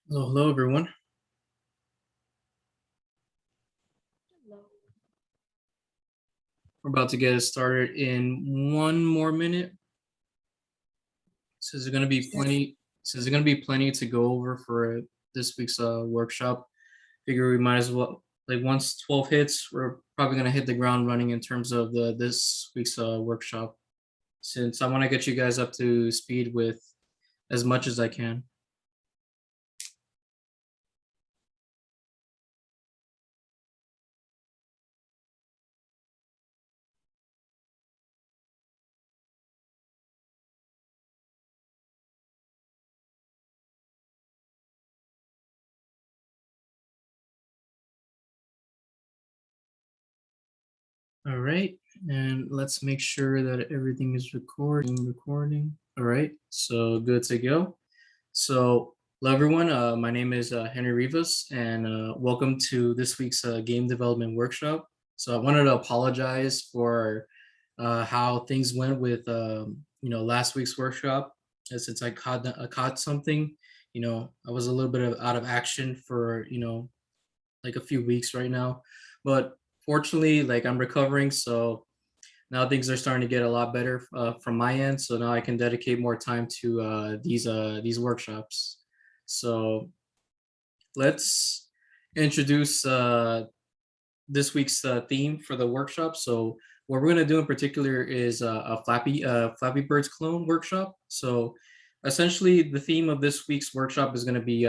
Hello everyone. We're about to get it started in one more minute. So there's going to be plenty. So there's going to be plenty to go over for this week's workshop. Figure we might as well, like, once 12 hits, we're probably going to hit the ground running in terms of this week's workshop. Since I want to get you guys up to speed with as much as I can. All right, and let's make sure that everything is recording. All right, so good to go. So, hello everyone. My name is Henry Rivas, and welcome to this week's game development workshop. So, I wanted to apologize for how things went with last week's workshop. Since I caught something, I was a little bit out of action for like a few weeks right now, but fortunately, like, I'm recovering, so now things are starting to get a lot better from my end. So now I can dedicate more time to these workshops. So let's introduce this week's theme for the workshop. So what we're going to do in particular is a Flappy Birds clone workshop. So essentially, the theme of this week's workshop is going to be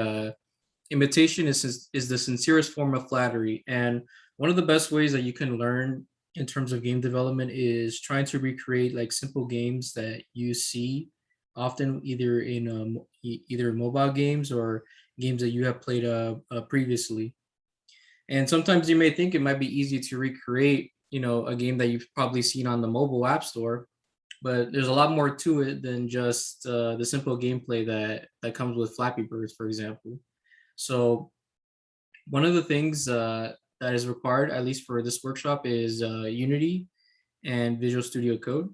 imitation is the sincerest form of flattery, and one of the best ways that you can learn in terms of game development is trying to recreate like simple games that you see often either in either mobile games or games that you have played previously. And sometimes you may think it might be easy to recreate a game that you've probably seen on the mobile app store, but there's a lot more to it than just the simple gameplay that comes with Flappy Birds, for example. So one of the things that is required, at least for this workshop, is Unity and Visual Studio Code.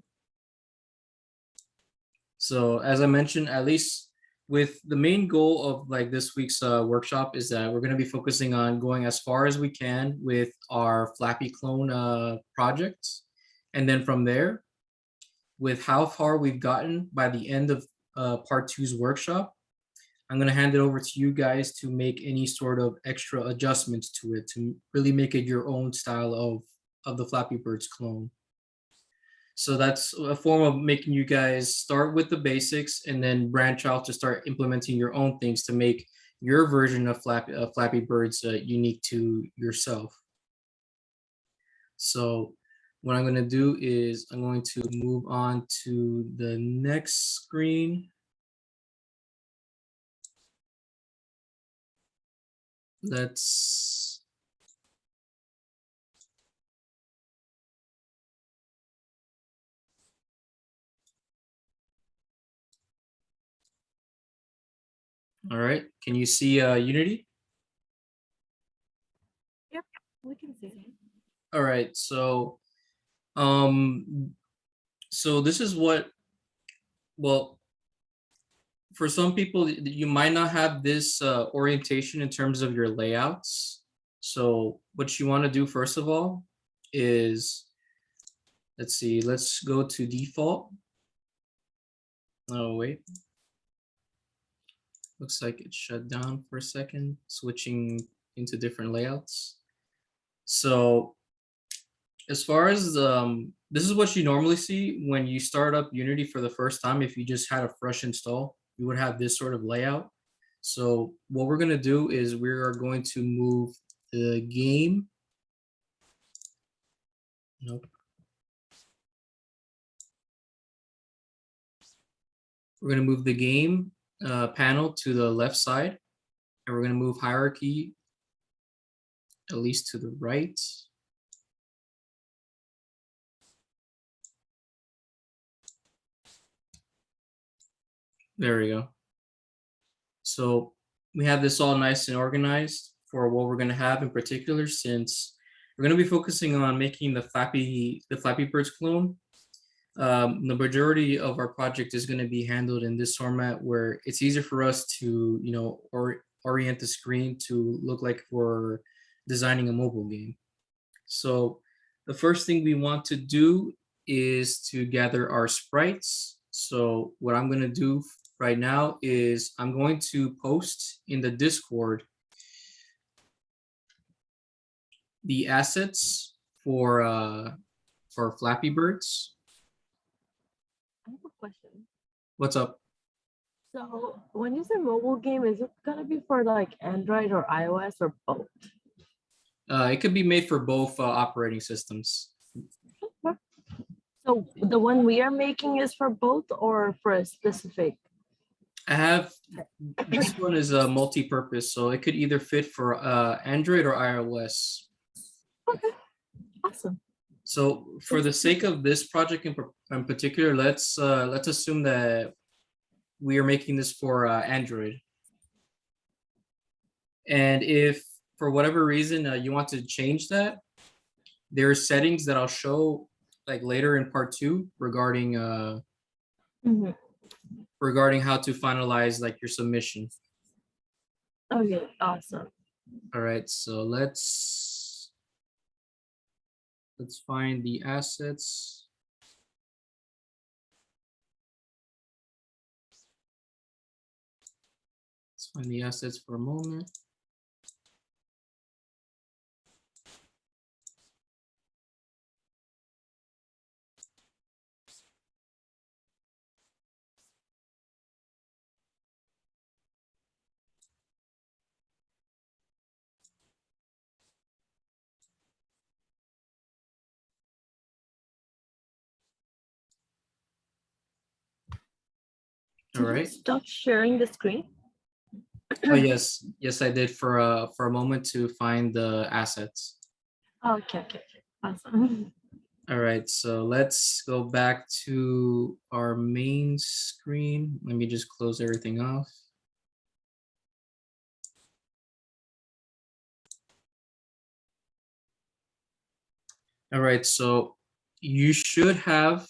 So as I mentioned, at least with the main goal of like this week's workshop is that we're going to be focusing on going as far as we can with our Flappy clone projects. And then from there, with how far we've gotten by the end of part two's workshop, I'm going to hand it over to you guys to make any sort of extra adjustments to it to really make it your own style of the Flappy Birds clone. So that's a form of making you guys start with the basics and then branch out to start implementing your own things to make your version of Flappy Birds unique to yourself. So what I'm going to do is I'm going to move on to the next screen. Let's all right. Can you see Unity? Yep, we can see. All right. Um, so this is what, well, for some people, you might not have this orientation in terms of your layouts. So what you want to do first of all is, let's see, let's go to default. Oh, wait. Looks like it shut down for a second, switching into different layouts. So as far as this is what you normally see when you start up Unity for the first time. If you just had a fresh install, you would have this sort of layout. So what we're going to do is we are going to move the game. Nope. We're going to move the game panel to the left side, and we're going to move hierarchy at least to the right. There we go. So we have this all nice and organized for what we're going to have in particular, since we're going to be focusing on making the Flappy Birds clone. The majority of our project is going to be handled in this format where it's easier for us to, or orient the screen to look like we're designing a mobile game. So the first thing we want to do is to gather our sprites. So what I'm going to do right now is I'm going to post in the Discord the assets for Flappy Birds. I have a question. What's up? So when you say mobile game, is it gonna be for like Android or iOS or both? It could be made for both operating systems. So the one we are making is for both or for a specific? I have this one is a multi-purpose, so it could either fit for Android or iOS. Okay, awesome. So for the sake of this project in particular, let's assume that we are making this for Android. And if for whatever reason you want to change that, there are settings that I'll show like later in part 2 regarding regarding how to finalize like your submission. Okay, awesome. All right, so let's find the assets. Let's find the assets for a moment. All right. Stop sharing the screen. Oh yes, yes I did for a moment to find the assets. Okay, awesome. All right, so let's go back to our main screen. Let me just close everything off. All right, so you should have,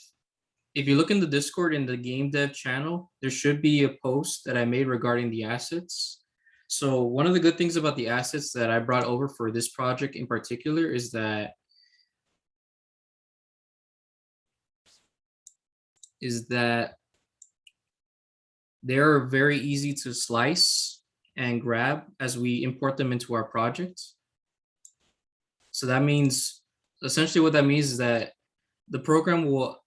if you look in the Discord in the game dev channel, there should be a post that I made regarding the assets. So one of the good things about the assets that I brought over for this project in particular is that they're very easy to slice and grab as we import them into our project. So that means, essentially what that means is that the program will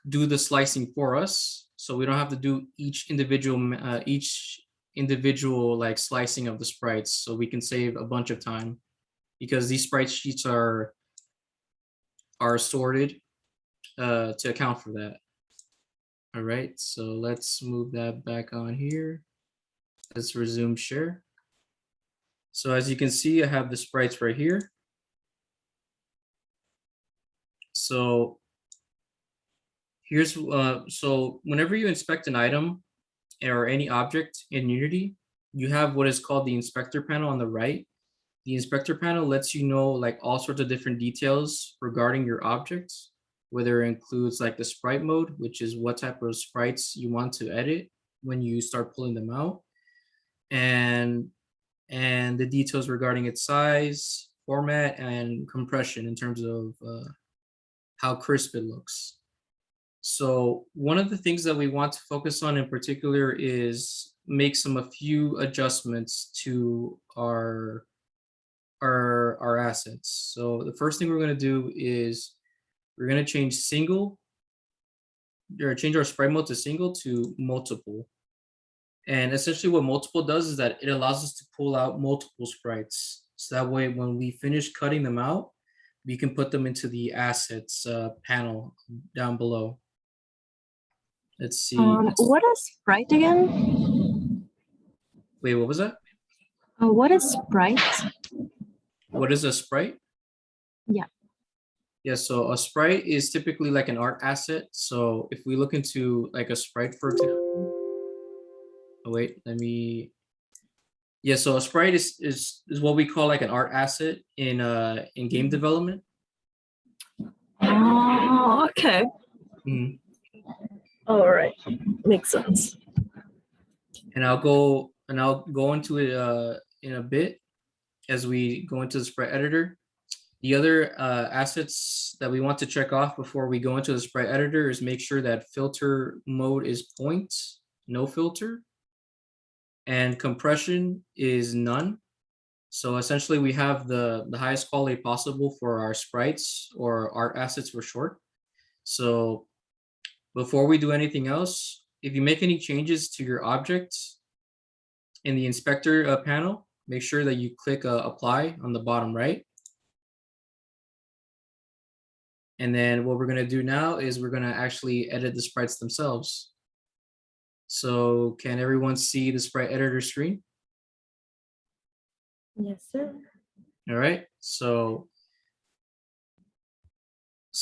do the slicing for us. So we don't have to do each individual like slicing of the sprites. So we can save a bunch of time because these sprite sheets are sorted to account for that. All right, so let's move that back on here. Let's resume share. So as you can see, I have the sprites right here. So here's, so whenever you inspect an item or any object in Unity, you have what is called the inspector panel on the right. The inspector panel lets you know like all sorts of different details regarding your objects, whether it includes like the sprite mode, which is what type of sprites you want to edit when you start pulling them out, and the details regarding its size, format, and compression in terms of how crisp it looks. So one of the things that we want to focus on in particular is make a few adjustments to our assets. So the first thing we're going to do is we're going to change our sprite mode to single to multiple. And essentially what multiple does is that it allows us to pull out multiple sprites. So that way, when we finish cutting them out, we can put them into the assets panel down below. Let's see. What is sprite again? Wait, what was that? What is sprite? What is a sprite? Yeah. Yeah, so a sprite is typically like an art asset. So if we look into like a sprite for example, oh wait, let me. Yeah, so a sprite is what we call like an art asset in game development. Oh, okay. Mhm. All right, makes sense. And I'll go and I'll go into it in a bit as we go into the sprite editor. The other assets that we want to check off before we go into the sprite editor is make sure that filter mode is point, no filter, and compression is none. So essentially we have the highest quality possible for our sprites or art assets for short. So before we do anything else, if you make any changes to your object in the inspector panel, make sure that you click apply on the bottom right. And then what we're going to do now is we're going to actually edit the sprites themselves. So can everyone see the sprite editor screen? Yes, sir. All right. So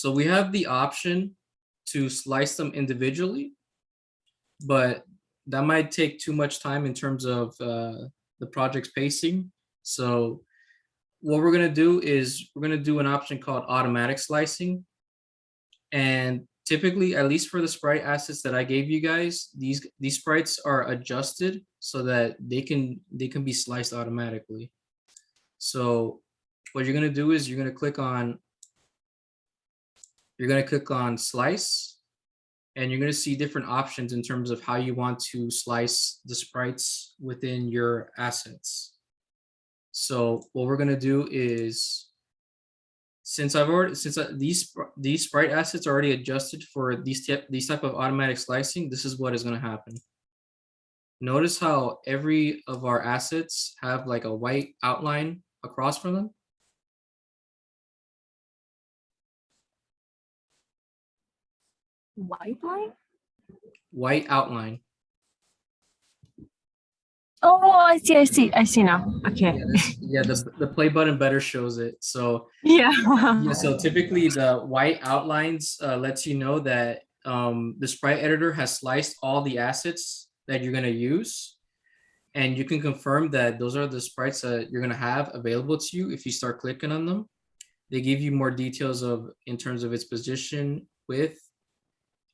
we have the option to slice them individually, but that might take too much time in terms of the project's pacing. So what we're going to do is we're going to do an option called automatic slicing. And typically, at least for the sprite assets that I gave you guys, these sprites are adjusted so that they can be sliced automatically. So what you're going to do is you're going to click on slice, and you're going to see different options in terms of how you want to slice the sprites within your assets. So what we're going to do is, since these sprite assets are already adjusted for these type of automatic slicing, this is what is going to happen. Notice how every of our assets have like a white outline across from them. White line? White outline. Oh, I see now. Okay. Yeah, the play button better shows it. So Yeah. yeah, so typically the white outlines lets you know that the sprite editor has sliced all the assets that you're going to use, and you can confirm that those are the sprites that you're going to have available to you if you start clicking on them. They give you more details in terms of its position, width,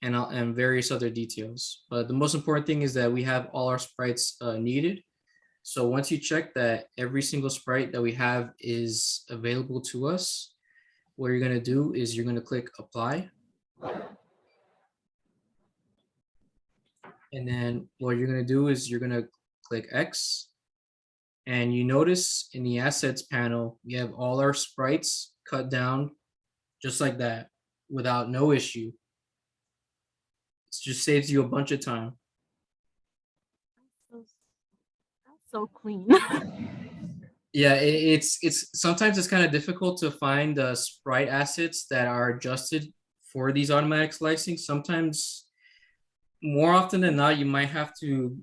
and various other details. But the most important thing is that we have all our sprites needed. So once you check that every single sprite that we have is available to us, what you're going to do is you're going to click apply. And then what you're going to do is you're going to click X. And you notice in the assets panel, we have all our sprites cut down just like that without no issue. It just saves you a bunch of time. That's so clean. Yeah, it's sometimes it's kind of difficult to find sprite assets that are adjusted for these automatic slicing. Sometimes, more often than not, you might have to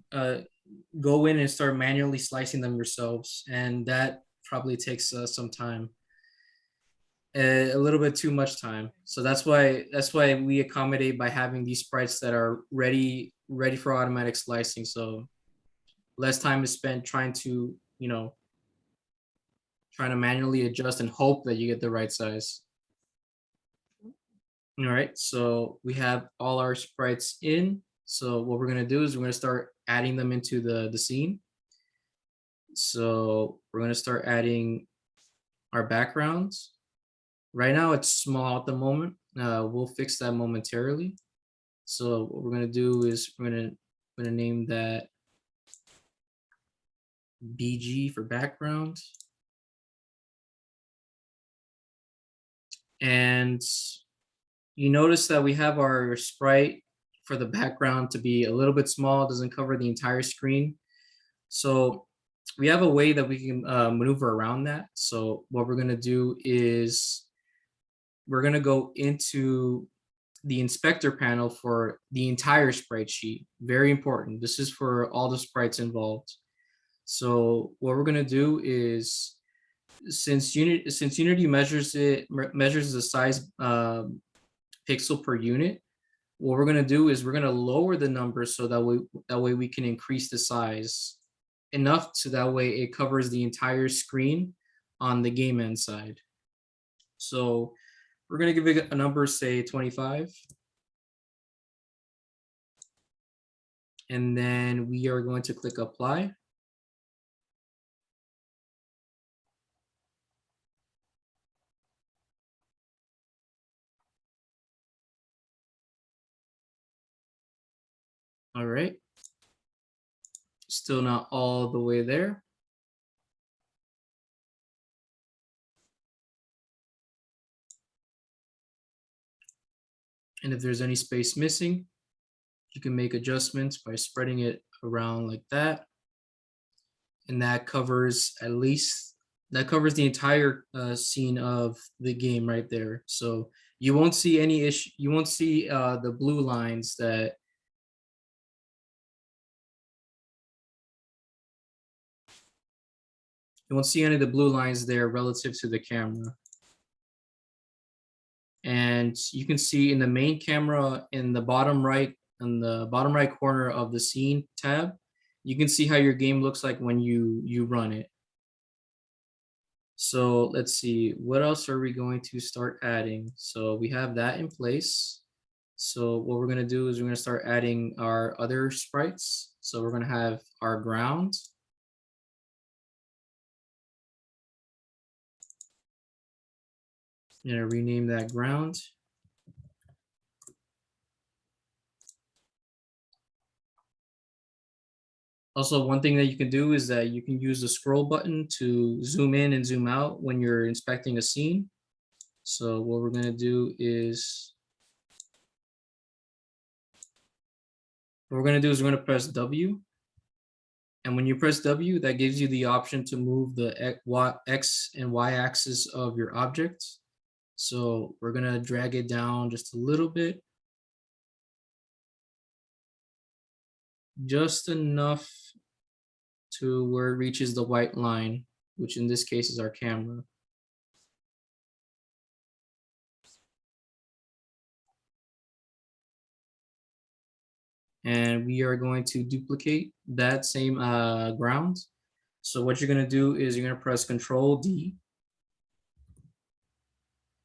go in and start manually slicing them yourselves, and that probably takes some time, a little bit too much time. So that's why we accommodate by having these sprites that are ready for automatic slicing. So less time is spent trying to manually adjust and hope that you get the right size. All right, so we have all our sprites in. So what we're going to do is we're going to start adding them into the scene. So we're going to start adding our backgrounds. Right now it's small at the moment. We'll fix that momentarily. So what we're going to do is we're going to name that BG for background. And you notice that we have our sprite for the background to be a little bit small. It doesn't cover the entire screen. So we have a way that we can maneuver around that. So what we're going to do is we're going to go into the inspector panel for the entire sprite sheet. Very important. This is for all the sprites involved. So what we're going to do is, since Unity measures the size pixel per unit, what we're going to do is we're going to lower the number so that way we can increase the size enough so that way it covers the entire screen on the game end side. So we're going to give it a number, say 25. And then we are going to click apply. All right. Still not all the way there. And if there's any space missing, you can make adjustments by spreading it around like that. And that covers the entire scene of the game right there. So you won't see any issue. You won't see the blue lines that you won't see any of the blue lines there relative to the camera. And you can see in the main camera in the bottom right corner of the scene tab, you can see how your game looks like when you run it. So let's see, what else are we going to start adding? So we have that in place. So what we're going to do is we're going to start adding our other sprites. So we're going to have our ground. I'm going to rename that ground. Also, one thing that you can do is that you can use the scroll button to zoom in and zoom out when you're inspecting a scene. So what we're going to do is we're going to press W. And when you press W, that gives you the option to move the X and Y axis of your object. So we're going to drag it down just a little bit. Just enough to where it reaches the white line, which in this case is our camera. And we are going to duplicate that same ground. So what you're going to do is you're going to press Control D.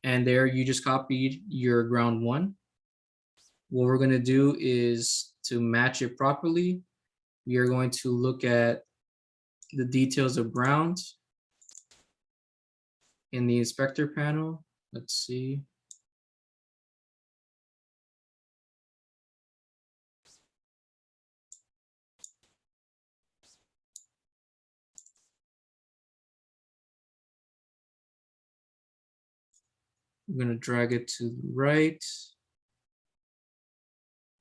And there you just copied your ground one. What we're going to do is to match it properly, we are going to look at the details of ground in the inspector panel. Let's see. I'm going to drag it to the right,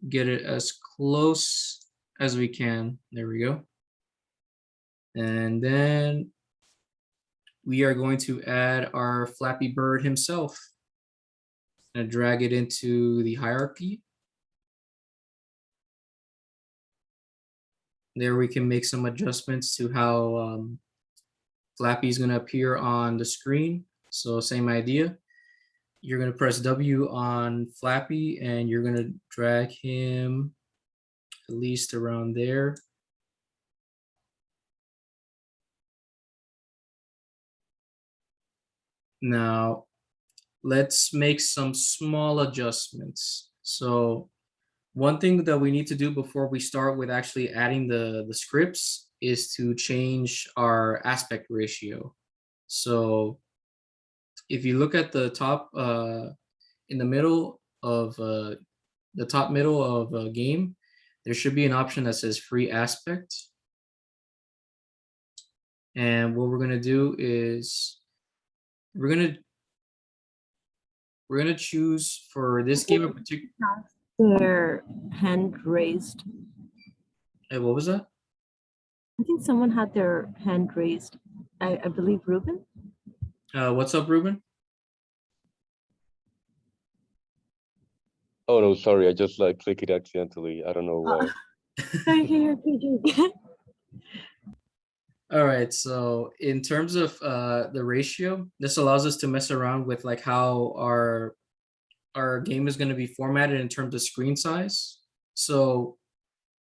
get it as close as we can. There we go. And then we are going to add our Flappy Bird himself and drag it into the hierarchy. There we can make some adjustments to how Flappy is going to appear on the screen. So same idea. You're going to press W on Flappy and you're going to drag him at least around there. Now, let's make some small adjustments. So one thing that we need to do before we start with actually adding the scripts is to change our aspect ratio. So if you look at the top, in the middle of the top middle of a game, there should be an option that says free aspect. And what we're going to do is we're going to choose for this game in particular. Their hand raised. Hey, what was that? I think someone had their hand raised. I believe Ruben. What's up, Ruben? Oh no, sorry, I just like clicked it accidentally. I don't know why. Okay. All right, so in terms of the ratio, this allows us to mess around with like how our game is going to be formatted in terms of screen size. So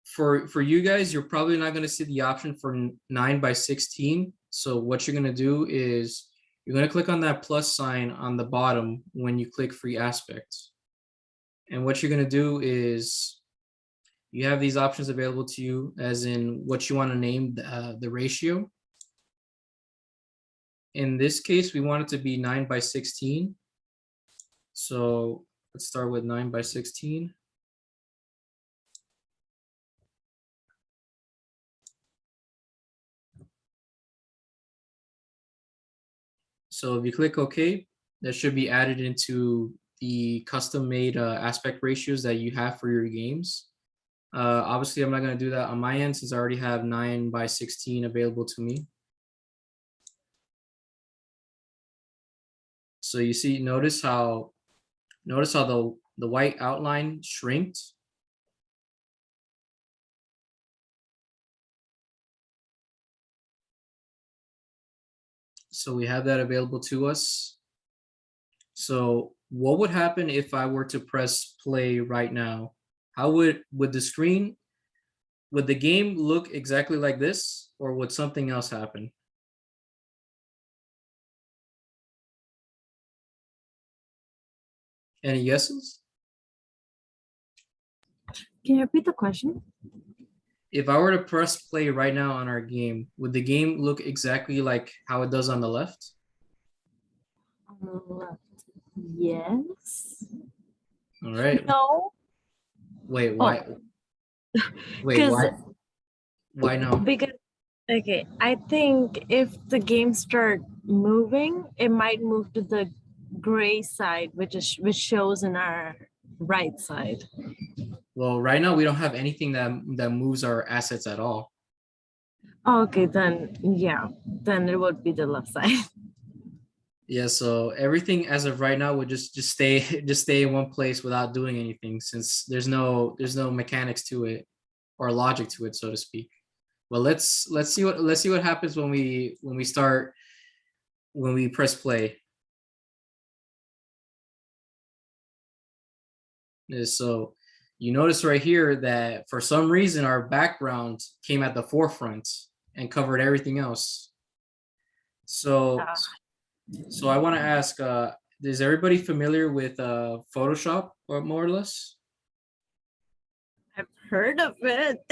for you guys, you're probably not going to see the option for 9:16. So what you're going to do is you're going to click on that plus sign on the bottom when you click free aspect. And what you're going to do is you have these options available to you as in what you want to name the ratio. In this case, we want it to be 9:16. So let's start with 9:16. So if you click OK, that should be added into the custom made aspect ratios that you have for your games. Obviously, I'm not going to do that on my end since I already have 9:16 available to me. So you see, notice how the white outline shrinked. So we have that available to us. So what would happen if I were to press play right now? How would the screen, would the game look exactly like this, or would something else happen? Any guesses? Can you repeat the question? If I were to press play right now on our game, would the game look exactly like how it does on the left? On the left. Yes. All right. No. Wait, Oh. why? Wait, Because why no? because okay, I think if the game start moving, it might move to the gray side, which shows in our right side. Well, right now we don't have anything that moves our assets at all. Okay, then yeah, then it would be the left side. Yeah, so everything as of right now would just stay just stay in one place without doing anything since there's no mechanics to it or logic to it, so to speak. Well, let's see what happens when we press play. So you notice right here that for some reason our background came at the forefront and covered everything else. So so I want to ask, is everybody familiar with Photoshop or more or less? I've heard of it.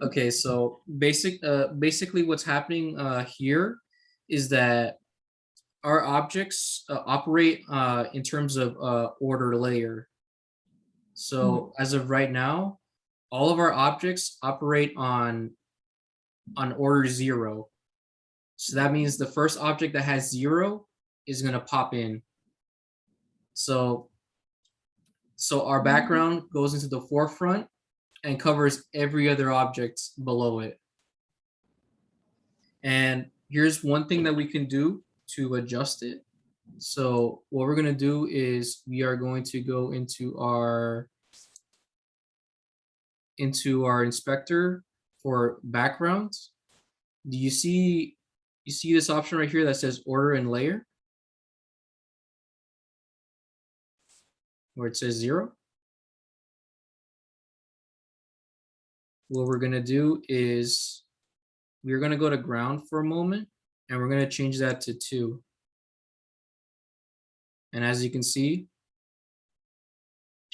Okay, so basically what's happening here is that our objects operate in terms of order layer. So as of right now, all of our objects operate on order 0. So that means the first object that has 0 is going to pop in. So our background goes into the forefront and covers every other object below it. And here's one thing that we can do to adjust it. So what we're going to do is we are going to go into our inspector for backgrounds. Do you see this option right here that says order and layer? Where it says 0? What we're going to do is we're going to go to ground for a moment and we're going to change that to 2. And as you can see,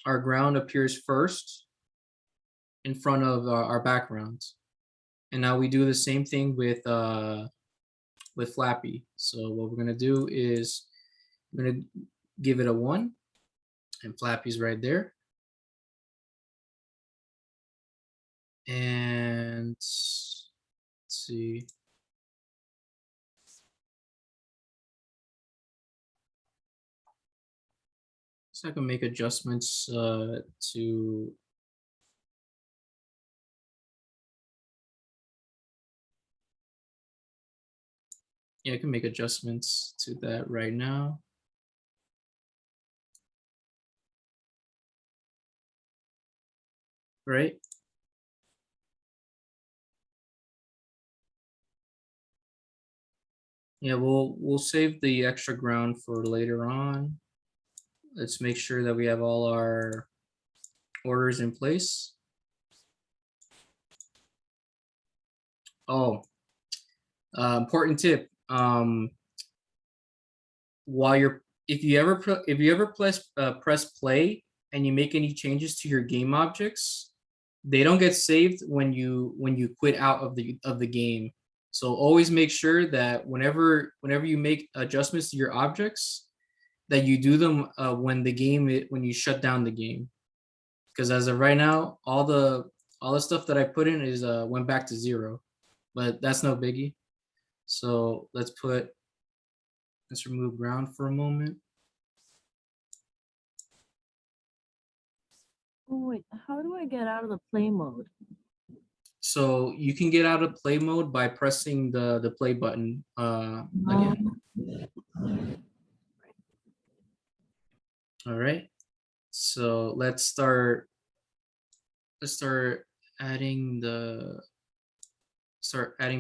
our ground appears first in front of our background. And now we do the same thing with Flappy. So what we're going to do is we're going to give it a 1 and Flappy's right there. And let's see. So I can make adjustments to I can make adjustments to that right now. Right. Yeah, we'll save the extra ground for later on. Let's make sure that we have all our orders in place. Oh, important tip. While if you ever press play and you make any changes to your game objects, they don't get saved when you quit out of the game. So always make sure that whenever you make adjustments to your objects, that you do them when you shut down the game. Because as of right now, all the stuff that I put in is went back to 0, but that's no biggie. So let's put Let's remove ground for a moment. Oh, wait, how do I get out of the play mode? So you can get out of play mode by pressing the play button again. All right. So let's start adding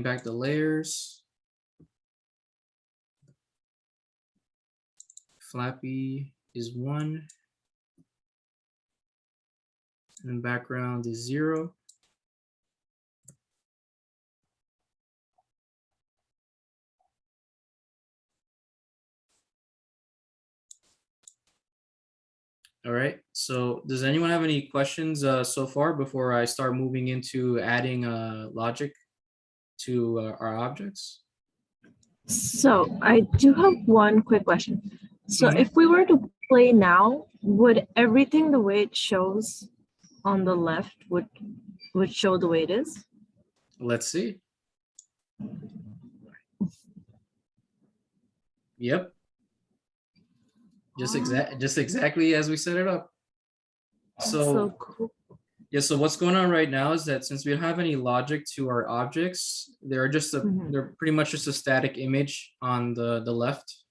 back the layers. Flappy is 1. And background is 0. All right, so does anyone have any questions so far before I start moving into adding logic to our objects? So I do have one quick question. So Mhm. if we were to play now, would everything the way it shows on the left would show the way it is? Let's see. Yep, just exactly as we set it up. So cool. Yeah, so what's going on right now is that since we don't have any logic to our objects, they're they're pretty much just a static image on the left.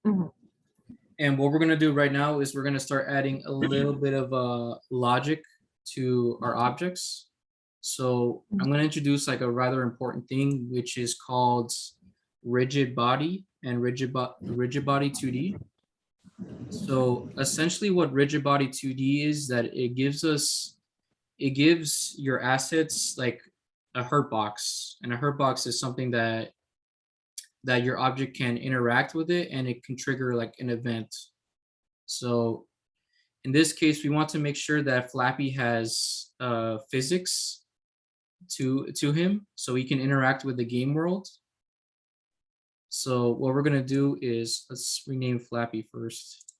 Mhm. And what we're gonna do right now is we're gonna start adding a little bit of logic to our objects. So I'm gonna introduce like a rather important thing, which is called rigid body and rigid body 2D. So essentially what rigid body 2D is that it gives your assets like a hurt box, and a hurt box is something that your object can interact with it and it can trigger like an event. So in this case, we want to make sure that Flappy has physics to him so he can interact with the game world. So what we're gonna do is let's rename Flappy first.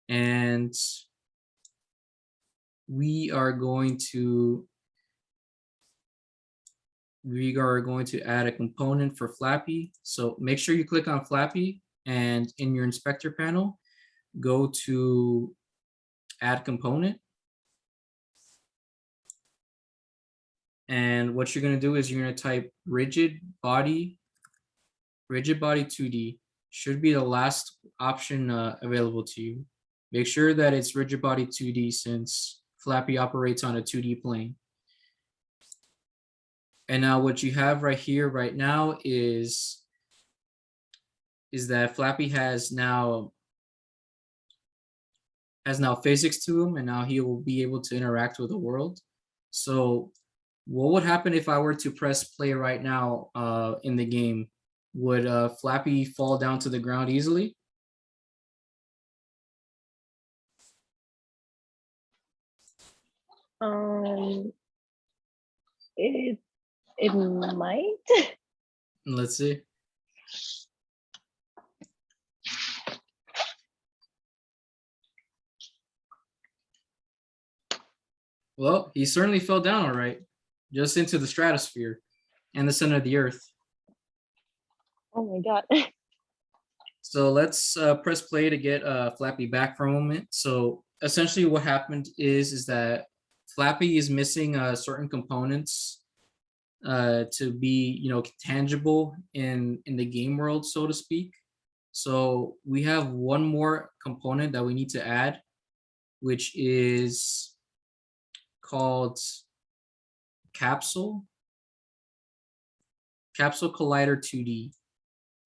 And we are going to add a component for Flappy. So make sure you click on Flappy, and in your inspector panel, go to add component. And what you're going to do is you're going to type rigid body 2D. Should be the last option available to you. Make sure that it's rigid body 2D since Flappy operates on a 2D plane. And now what you have right here right now is that Flappy has now physics to him, and now he will be able to interact with the world. So what would happen if I were to press play right now in the game? Would Flappy fall down to the ground easily? It might. Let's see. Well, he certainly fell down all right, just into the stratosphere and the center of the earth. Oh my god. So let's press play to get Flappy back for a moment. So essentially what happened is that Flappy is missing certain components to be, tangible in the game world, so to speak. So we have one more component that we need to add, which is called Capsule Collider 2D.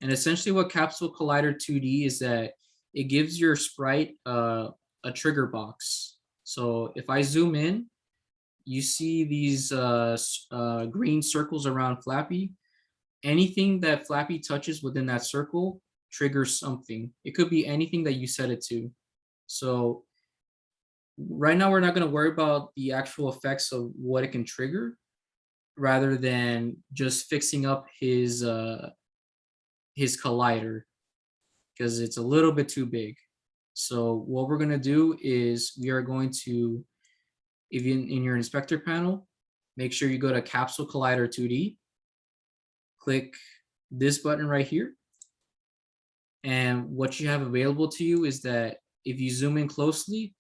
And essentially what Capsule Collider 2D is that it gives your sprite a trigger box. So if I zoom in, you see these green circles around Flappy. Anything that Flappy touches within that circle triggers something. It could be anything that you set it to. So right now we're not going to worry about the actual effects of what it can trigger, rather than just fixing up his collider, because it's a little bit too big. So what we're going to do is we are going to, if in your inspector panel, make sure you go to Capsule Collider 2D, click this button right here. And what you have available to you is that if you zoom in closely,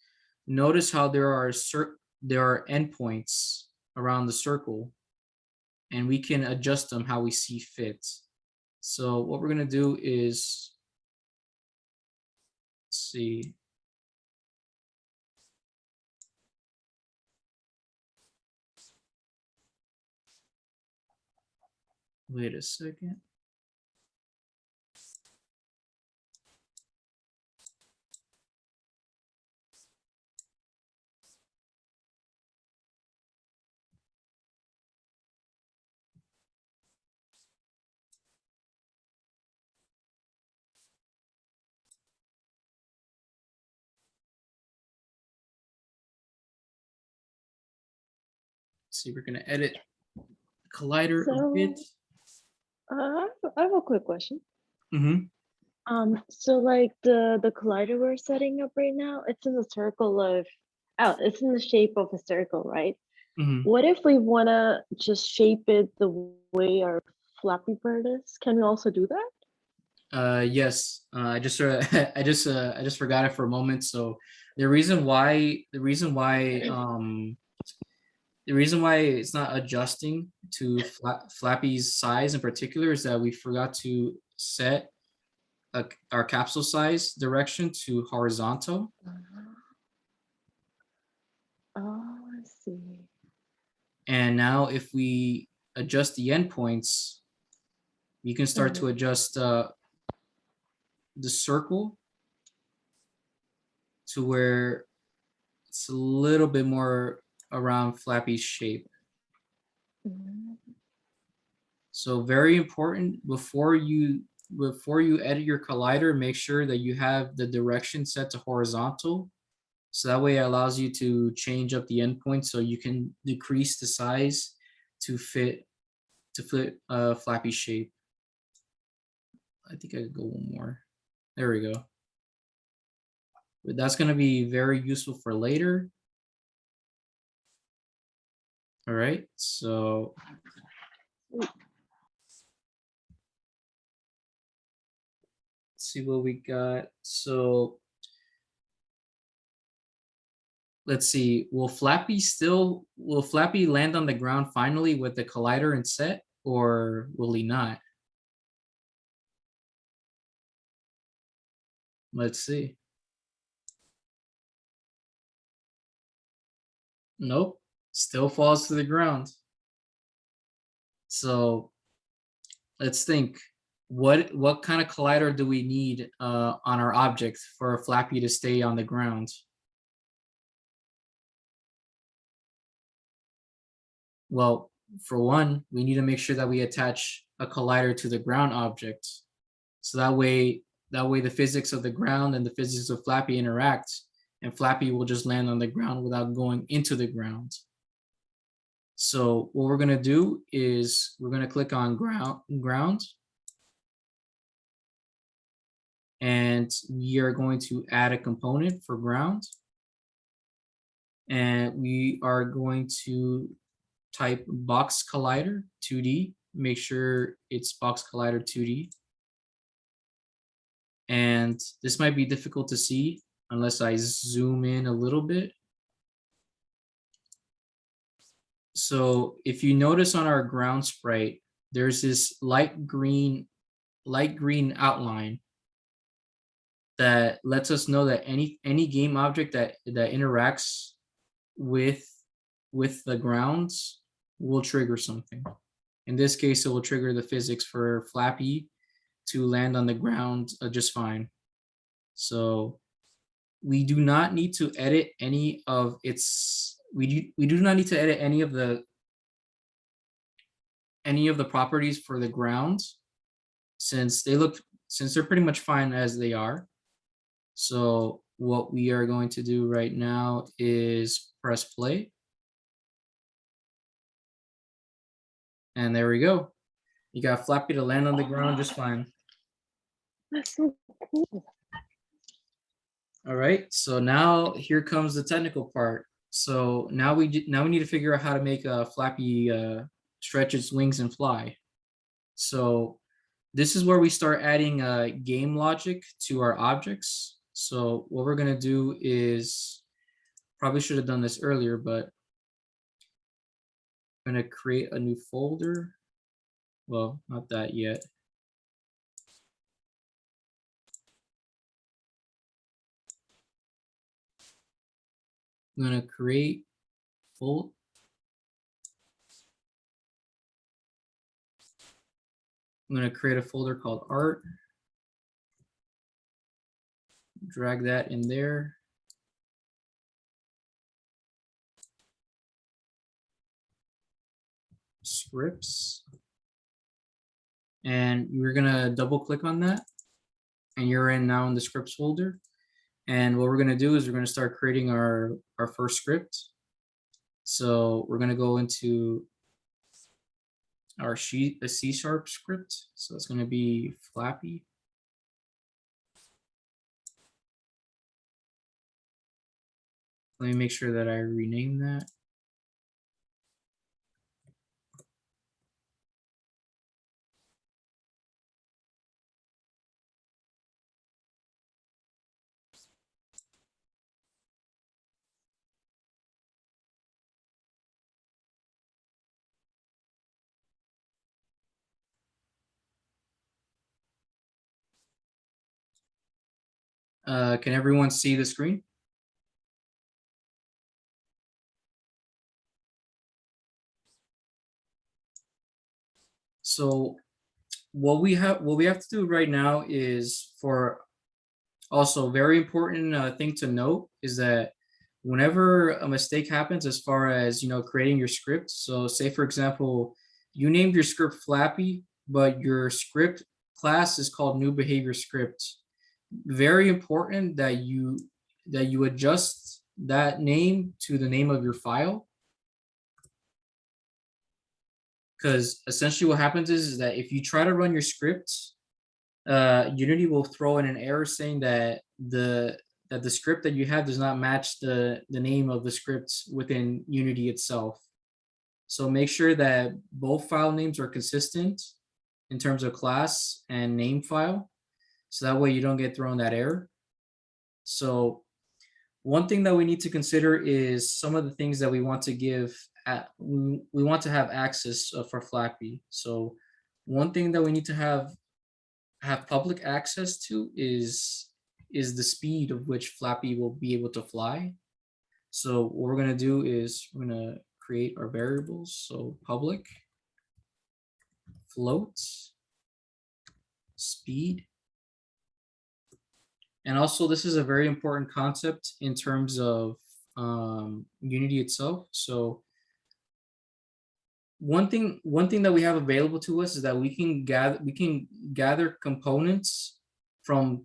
notice how there are endpoints around the circle, and we can adjust them how we see fit. So what we're going to do is, let's see. Wait a second. See, we're going to edit collider a bit. I have a quick question. Mm-hmm. So like the collider we're setting up right now, it's in the circle of, it's in the shape of a circle, right? Mm-hmm. What if we want to just shape it the way our Flappy Bird is? Can we also do that? Yes. I just I just forgot it for a moment. So the reason why it's not adjusting to Flappy's size in particular is that we forgot to set our capsule size direction to horizontal. Oh, I see. And now if we adjust the endpoints, you can start to adjust the circle to where it's a little bit more around Flappy's shape. So very important, before you edit your collider, make sure that you have the direction set to horizontal. So that way it allows you to change up the endpoint so you can decrease the size to fit Flappy shape. I think I could go one more. There we go. But that's going to be very useful for later. All right, so let's see what we got. So let's see. Will Flappy land on the ground finally with the collider and set, or will he not? Let's see. Nope, still falls to the ground. So let's think. What kind of collider do we need on our object for Flappy to stay on the ground? Well, for one, we need to make sure that we attach a collider to the ground object. So that way the physics of the ground and the physics of Flappy interact, and Flappy will just land on the ground without going into the ground. So what we're going to do is we're going to click on ground. And we are going to add a component for ground. And we are going to type box collider 2D. Make sure it's box collider 2D. And this might be difficult to see unless I zoom in a little bit. So if you notice on our ground sprite, there's this light green outline that lets us know that any game object that interacts with the grounds will trigger something. In this case, it will trigger the physics for Flappy to land on the ground just fine. So we do not need to edit any of its we do not need to edit any of the properties for the ground since they're pretty much fine as they are. So what we are going to do right now is press play. And there we go. You got Flappy to land on the ground just fine. That's so cool. All right, so now here comes the technical part. So now we need to figure out how to make Flappy stretch its wings and fly. So this is where we start adding game logic to our objects. So what we're gonna do is, probably should have done this earlier, but I'm gonna create a new folder. Well, not that yet. I'm gonna create fold. I'm gonna create a folder called art. Drag that in there. Scripts. And we're gonna double click on that. And you're in now in the scripts folder. And what we're gonna do is we're gonna start creating our first script. So we're gonna go into our C# script. So it's gonna be Flappy. Let me make sure that I rename that. Can everyone see the screen? So what we have to do right now is, for also very important thing to note is that whenever a mistake happens as far as creating your script, so say for example you named your script Flappy, but your script class is called new behavior script, very important that you adjust that name to the name of your file. Because essentially what happens is that if you try to run your script, Unity will throw in an error saying that the script that you have does not match the name of the script within Unity itself. So make sure that both file names are consistent in terms of class and name file, so that way you don't get thrown that error. So one thing that we need to consider is some of the things that we want to give we want to have access for Flappy. So one thing that we need to have public access to is the speed of which Flappy will be able to fly. So what we're going to do is we're going to create our variables. So public float speed. And also this is a very important concept in terms of Unity itself. So one thing that we have available to us is that we can gather components from,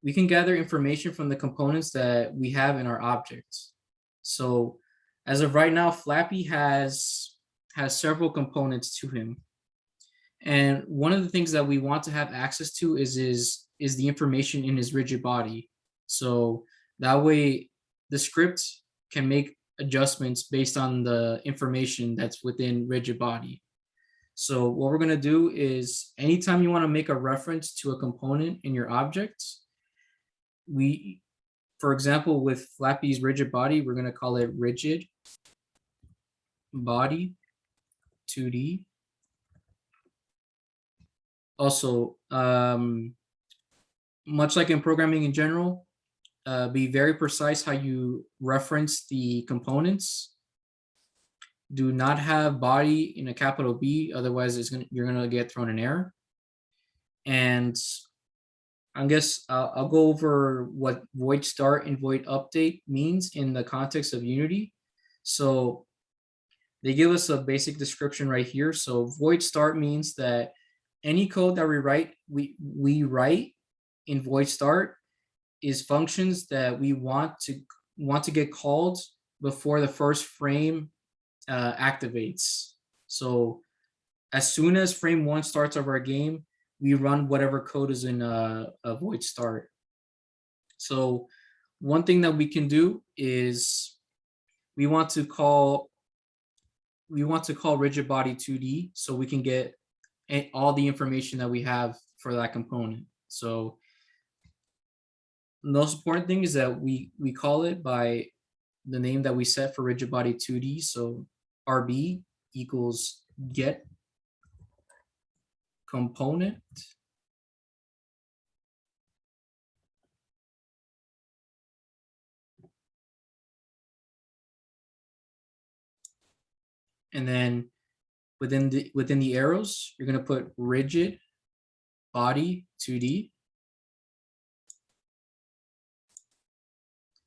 we can gather information from the components that we have in our objects. So as of right now, Flappy has several components to him. And one of the things that we want to have access to is the information in his rigid body. So that way the script can make adjustments based on the information that's within rigid body. So what we're going to do is anytime you want to make a reference to a component in your object, for example, with Flappy's rigid body, we're going to call it rigid body 2D. Also, much like in programming in general, be very precise how you reference the components. Do not have body in a capital B, otherwise you're gonna get thrown an error. And I guess I'll go over what void start and void update means in the context of Unity. So they give us a basic description right here. So void start means that any code that we write in void start is functions that we want to get called before the first frame activates. So as soon as frame 1 starts of our game, we run whatever code is in a void start. So one thing that we can do is we want to call rigid body 2D so we can get all the information that we have for that component. So the most important thing is that we call it by the name that we set for rigid body 2D. So RB equals get component. And then within the arrows, you're going to put rigid body 2D.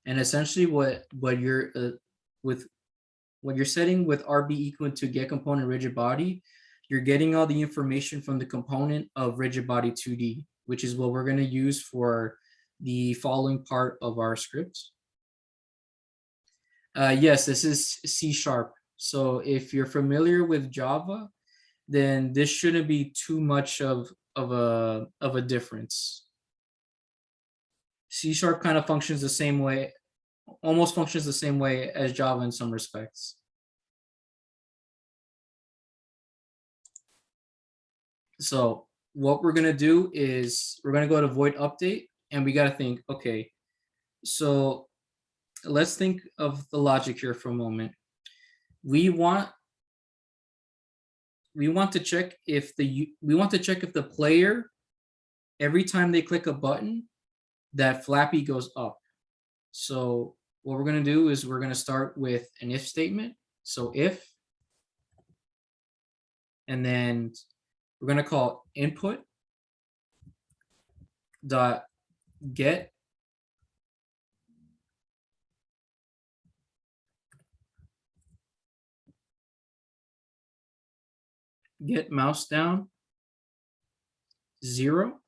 And essentially what you're what you're setting with RB equal to get component rigid body, you're getting all the information from the component of rigid body 2D, which is what we're going to use for the following part of our script. Yes, this is C#. So if you're familiar with Java, then this shouldn't be too much of a difference. C# kind of functions the same way, almost functions the same way as Java in some respects. So what we're gonna do is we're gonna go to void update, and we gotta think, okay, so let's think of the logic here for a moment. We want to check if the player, every time they click a button, that Flappy goes up. So what we're going to do is we're going to start with an if statement. So if, and then we're going to call input dot get mouse down 0.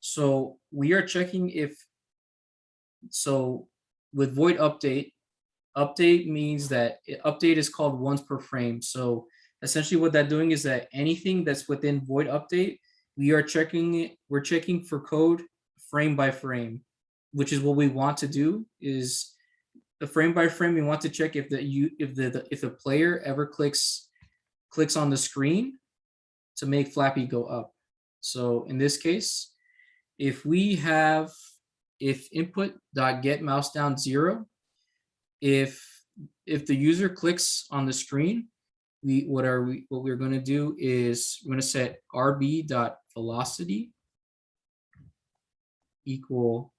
So we are checking if, so with void update means that update is called once per frame. So essentially what that's doing is that anything that's within void update, we're checking for code frame by frame, which is what we want to do. Is the frame by frame, we want to check if the player ever clicks on the screen to make Flappy go up. So in this case, if input.get mouse down 0, if the user clicks on the screen, what we're going to do is we're going to set rb.velocity equal.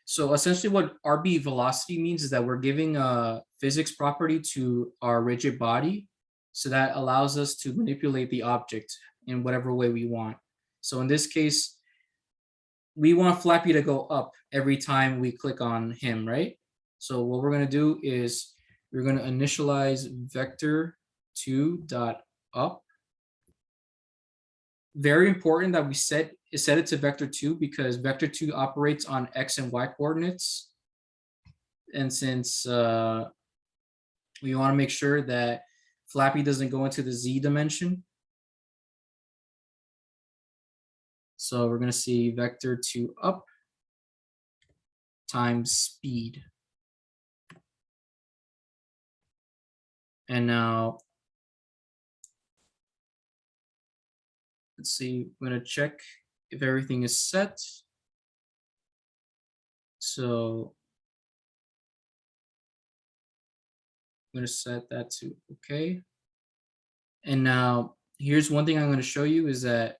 So essentially what RB velocity means is that we're giving a physics property to our rigid body, so that allows us to manipulate the object in whatever way we want. So in this case, we want Flappy to go up every time we click on him, right? So what we're going to do is we're going to initialize vector2.up. Very important that we set it to vector2, because vector2 operates on x and y coordinates. And since we want to make sure that Flappy doesn't go into the z dimension, so we're going to see vector2 up times speed. And now let's see, I'm going to check if everything is set. So I'm going to set that to okay. And now here's one thing I'm going to show you is that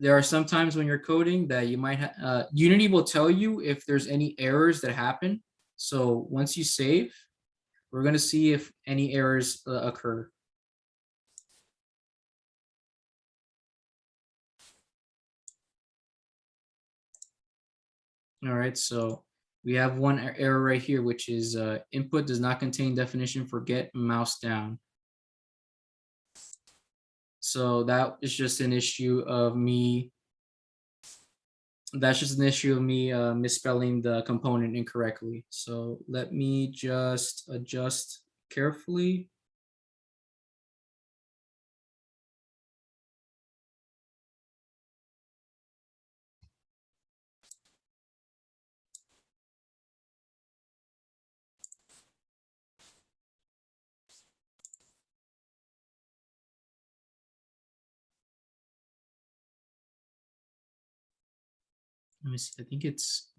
there are some times when you're coding that you might Unity will tell you if there's any errors that happen. So once you save, we're going to see if any errors occur. All right, so we have one error right here, which is input does not contain definition for get mouse down. So that is just an issue of me. That's just an issue of me misspelling the component incorrectly. So let me just adjust carefully. Let me see. I think it's.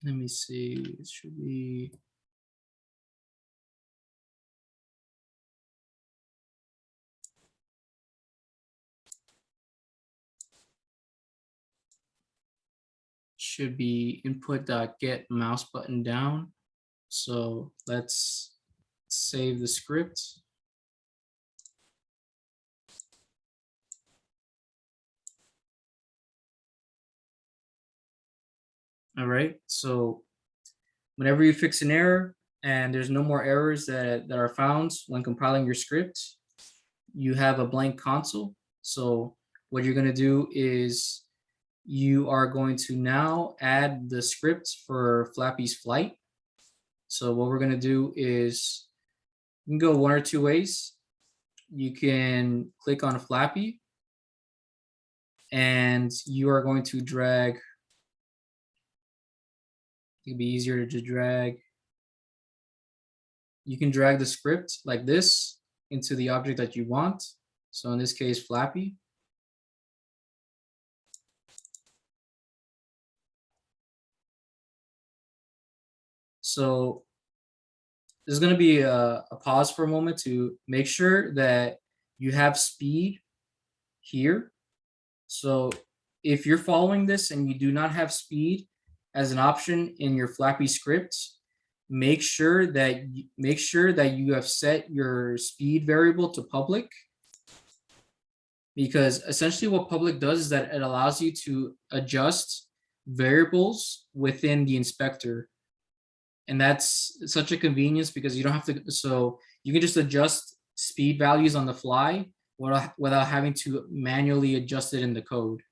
Let me see. It should be. Should be input.get mouse button down. So let's save the script. All right, so whenever you fix an error and there's no more errors that are found when compiling your script, you have a blank console. So what you're going to do is you are going to now add the script for Flappy's flight. So what we're going to do is you can go one or two ways. You can click on Flappy and you are going to drag. It'd be easier to drag. You can drag the script like this into the object that you want. So in this case, Flappy. So there's going to be a pause for a moment to make sure that you have speed here. So if you're following this and you do not have speed as an option in your Flappy script, make sure that you have set your speed variable to public, because essentially what public does is that it allows you to adjust variables within the inspector. And that's such a convenience because you don't have to, so you can just adjust speed values on the fly without having to manually adjust it in the code.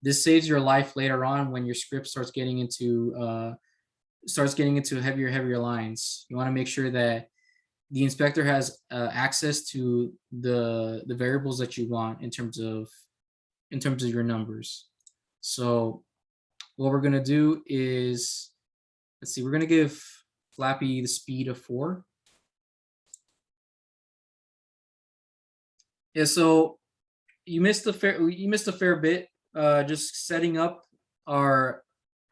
This saves your life later on when your script starts getting into heavier lines. You want to make sure that the inspector has access to the variables that you want in terms of your numbers. So what we're gonna do is, let's see, we're gonna give Flappy the speed of 4. Yeah, so you missed a fair bit. Just setting up our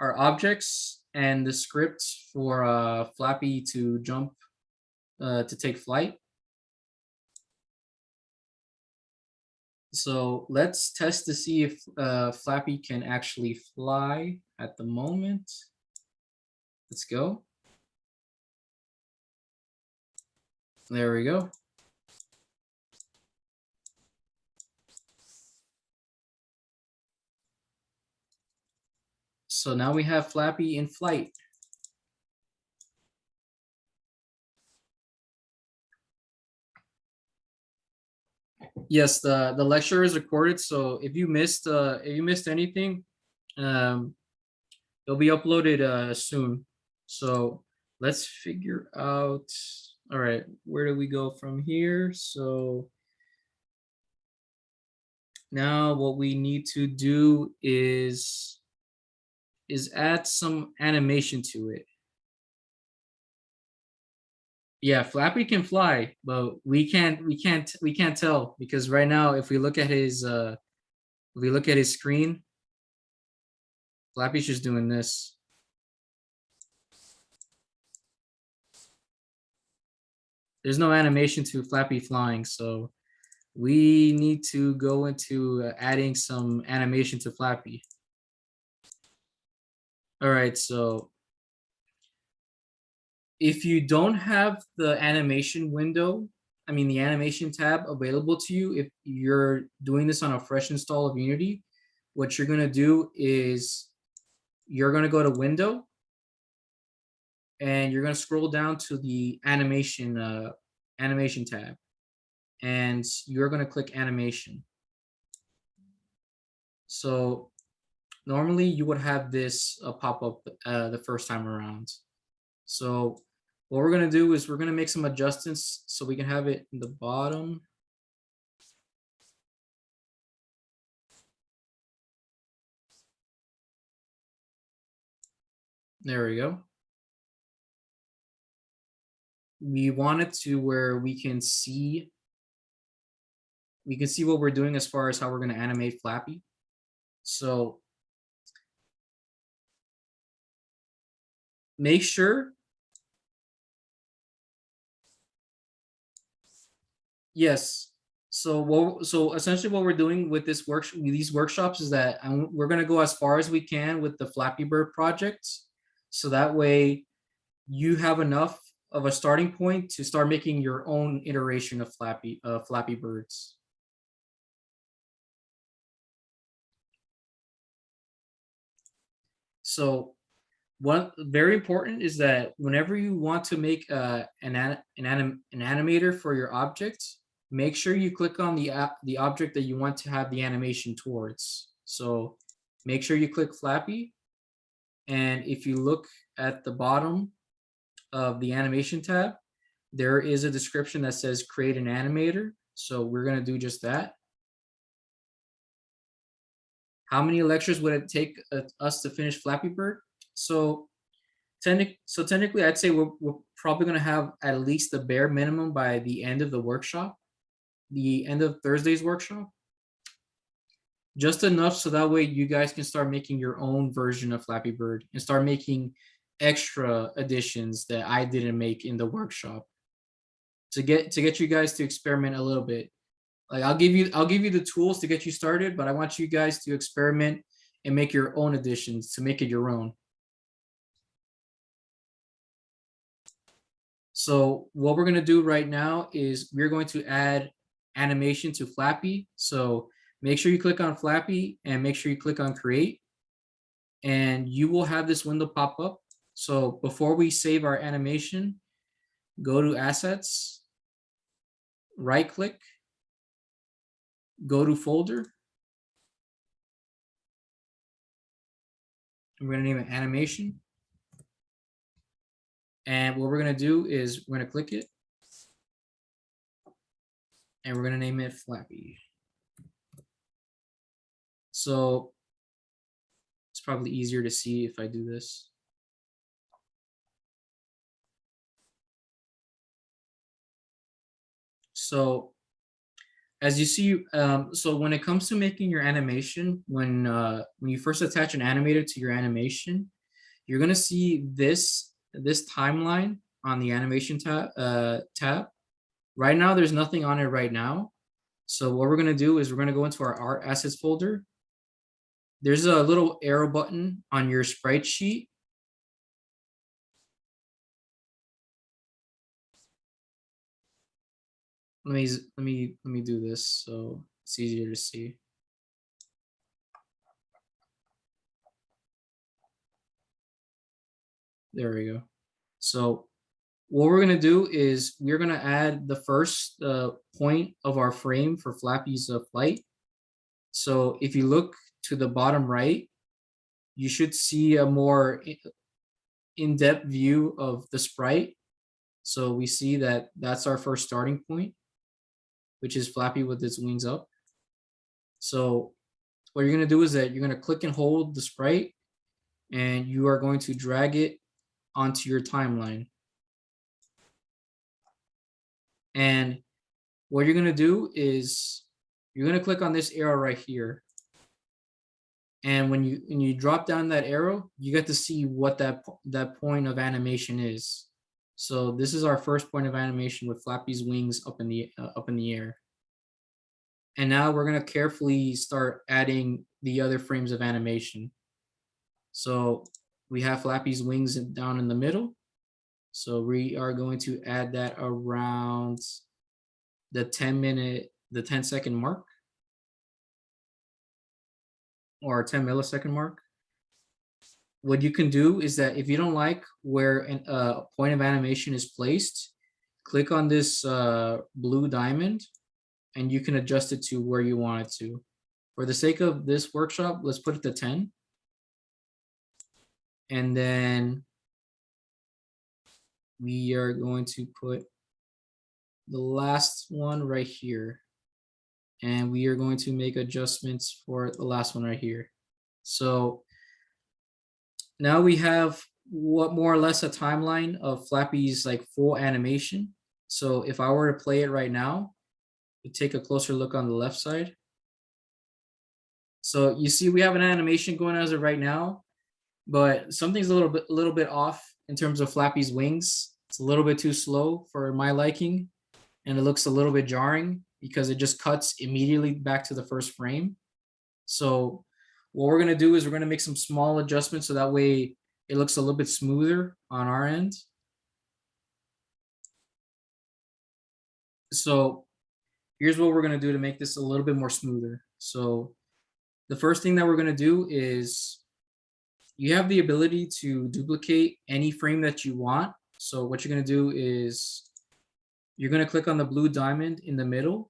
objects and the script for Flappy to jump to take flight. So let's test to see if Flappy can actually fly at the moment. Let's go. There we go. So now we have Flappy in flight. Yes, the lecture is recorded. So if you missed anything, it'll be uploaded soon. So let's figure out. All right, where do we go from here? So now what we need to do is add some animation to it. Yeah, Flappy can fly, but we can't tell because right now if we look at his screen, Flappy's just doing this. There's no animation to Flappy flying, so we need to go into adding some animation to Flappy. All right, so if you don't have the animation window, the animation tab available to you, if you're doing this on a fresh install of Unity, what you're gonna do is you're gonna go to Window, and you're gonna scroll down to the animation tab, and you're gonna click animation. So normally you would have this pop up the first time around. So what we're gonna do is we're gonna make some adjustments so we can have it in the bottom. There we go. We want it to where we can see what we're doing as far as how we're going to animate Flappy. So make sure, yes. So essentially what we're doing with these workshops is that we're going to go as far as we can with the Flappy Bird projects. So that way you have enough of a starting point to start making your own iteration of Flappy Birds. So what very important is that whenever you want to make an animator for your object, make sure you click on the object that you want to have the animation towards. So make sure you click Flappy, and if you look at the bottom of the animation tab, there is a description that says create an animator. So we're going to do just that. How many lectures would it take us to finish Flappy Bird? So technically, I'd say we're probably going to have at least the bare minimum by the end of the workshop, the end of Thursday's workshop. Just enough so that way you guys can start making your own version of Flappy Bird and start making extra additions that I didn't make in the workshop to get you guys to experiment a little bit. Like I'll give you the tools to get you started, but I want you guys to experiment and make your own additions to make it your own. So what we're going to do right now is we're going to add animation to Flappy. So make sure you click on Flappy and make sure you click on create, and you will have this window pop up. So before we save our animation, go to assets, right click, go to folder. We're going to name it animation. And what we're going to do is we're going to click it and we're going to name it Flappy. So it's probably easier to see if I do this. So as you see, so when it comes to making your animation, when you first attach an animator to your animation, you're going to see this timeline on the animation tab. Right now, there's nothing on it right now. So what we're going to do is we're going to go into our art assets folder. There's a little arrow button on your sprite sheet. Let me do this so it's easier to see. There we go. So what we're going to do is we're going to add the first point of our frame for Flappy's flight. So if you look to the bottom right, you should see a more in-depth view of the sprite. So we see that that's our first starting point, which is Flappy with its wings up. So what you're going to do is that you're going to click and hold the sprite, and you are going to drag it onto your timeline. And what you're going to do is you're going to click on this arrow right here. And when you drop down that arrow, you get to see what that point of animation is. So this is our first point of animation with Flappy's wings up in the air. And now we're going to carefully start adding the other frames of animation. So we have Flappy's wings down in the middle. So we are going to add that around the 10-second mark, or 10 millisecond mark. What you can do is that if you don't like where a point of animation is placed, click on this blue diamond and you can adjust it to where you want it to. For the sake of this workshop, let's put it to 10. And then we are going to put the last one right here. And we are going to make adjustments for the last one right here. So now we have what more or less a timeline of Flappy's like full animation. So if I were to play it right now, we take a closer look on the left side. So you see we have an animation going as of right now, but something's a little bit off in terms of Flappy's wings. It's a little bit too slow for my liking, and it looks a little bit jarring because it just cuts immediately back to the first frame. So what we're gonna do is we're gonna make some small adjustments so that way it looks a little bit smoother on our end. So here's what we're gonna do to make this a little bit more smoother. So the first thing that we're gonna do is you have the ability to duplicate any frame that you want. So what you're gonna do is you're gonna click on the blue diamond in the middle,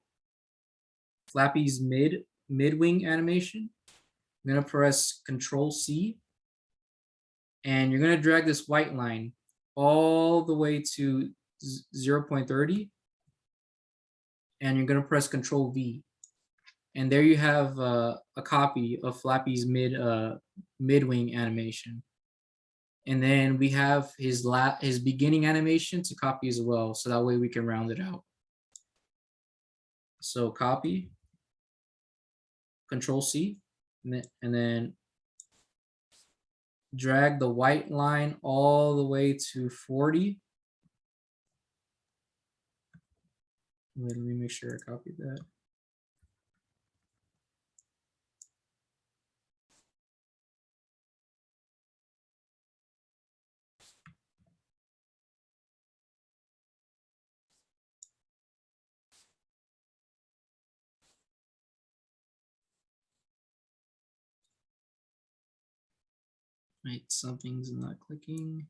Flappy's mid wing animation. I'm gonna press Control C, and you're gonna drag this white line all the way to 0.30, and you're gonna press Control V, and there you have a copy of Flappy's mid wing animation. And then we have his beginning animation to copy as well, so that way we can round it out. So copy, Control C, and then drag the white line all the way to 40. Wait, let me make sure I copied that. Right, something's not clicking.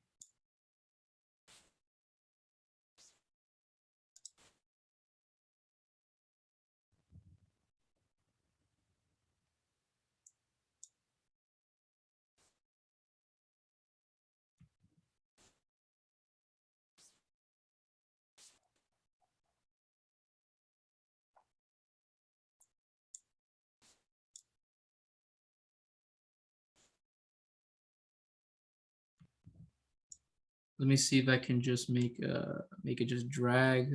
Let me see if I can just make it just drag.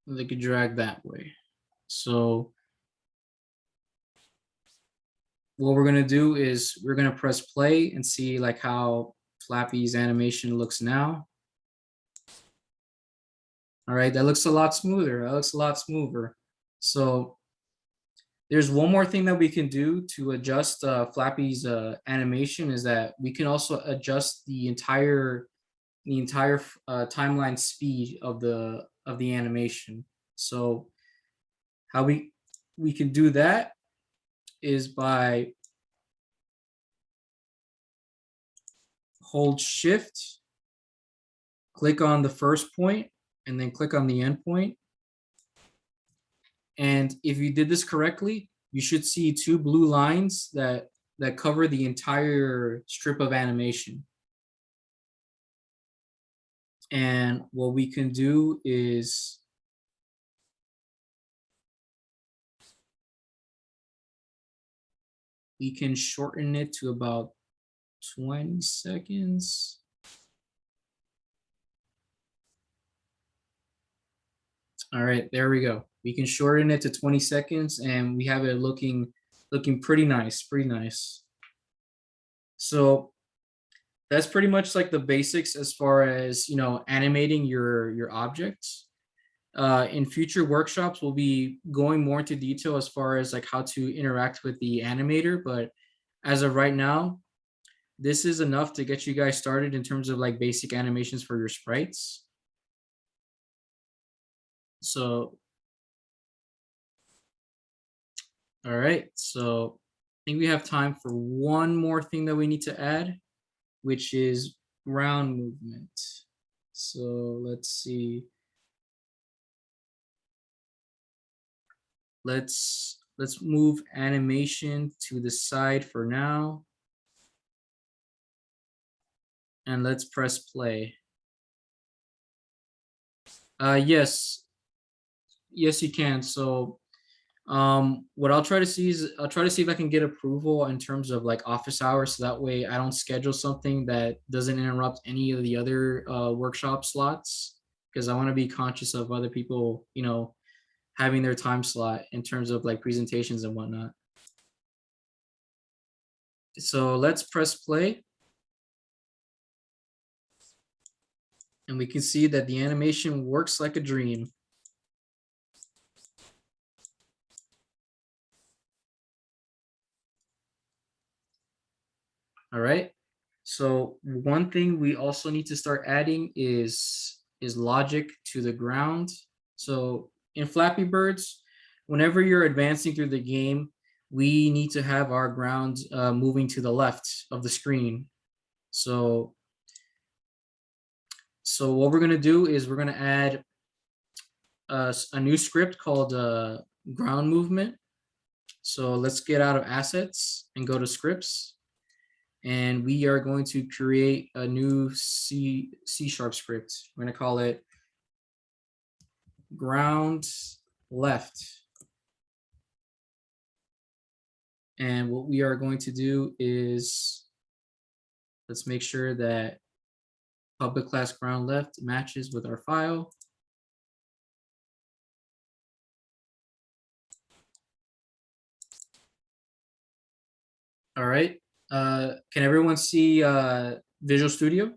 They could drag that way. So what we're gonna do is we're gonna press play and see like how Flappy's animation looks now. All right, that looks a lot smoother. That looks a lot smoother. So there's one more thing that we can do to adjust Flappy's animation is that we can also adjust the entire timeline speed of the animation. So how we can do that is by hold Shift, click on the first point, and then click on the end point. And if you did this correctly, you should see two blue lines that cover the entire strip of animation. And what we can do is we can shorten it to about 20 seconds. All right, there we go. We can shorten it to 20 seconds and we have it looking pretty nice, pretty nice. So that's pretty much like the basics as far as, you know, animating your objects. In future workshops, we'll be going more into detail as far as like how to interact with the animator. But as of right now, this is enough to get you guys started in terms of like basic animations for your sprites. So, all right. So I think we have time for one more thing that we need to add, which is ground movement. So let's see. Let's move animation to the side for now. and let's press play. Yes, yes, you can. So what I'll try to see is I'll try to see if I can get approval in terms of like office hours, so that way I don't schedule something that doesn't interrupt any of the other workshop slots, because I want to be conscious of other people, you know, having their time slot in terms of like presentations and whatnot. So let's press play. And we can see that the animation works like a dream. All right. So one thing we also need to start adding is logic to the ground. So in Flappy Birds, whenever you're advancing through the game, we need to have our ground moving to the left of the screen. So what we're going to do is we're going to add a new script called ground movement. So let's get out of assets and go to scripts. And we are going to create a new C# script. We're going to call it ground left. And what we are going to do is, let's make sure that public class ground left matches with our file. All right. Can everyone see Visual Studio?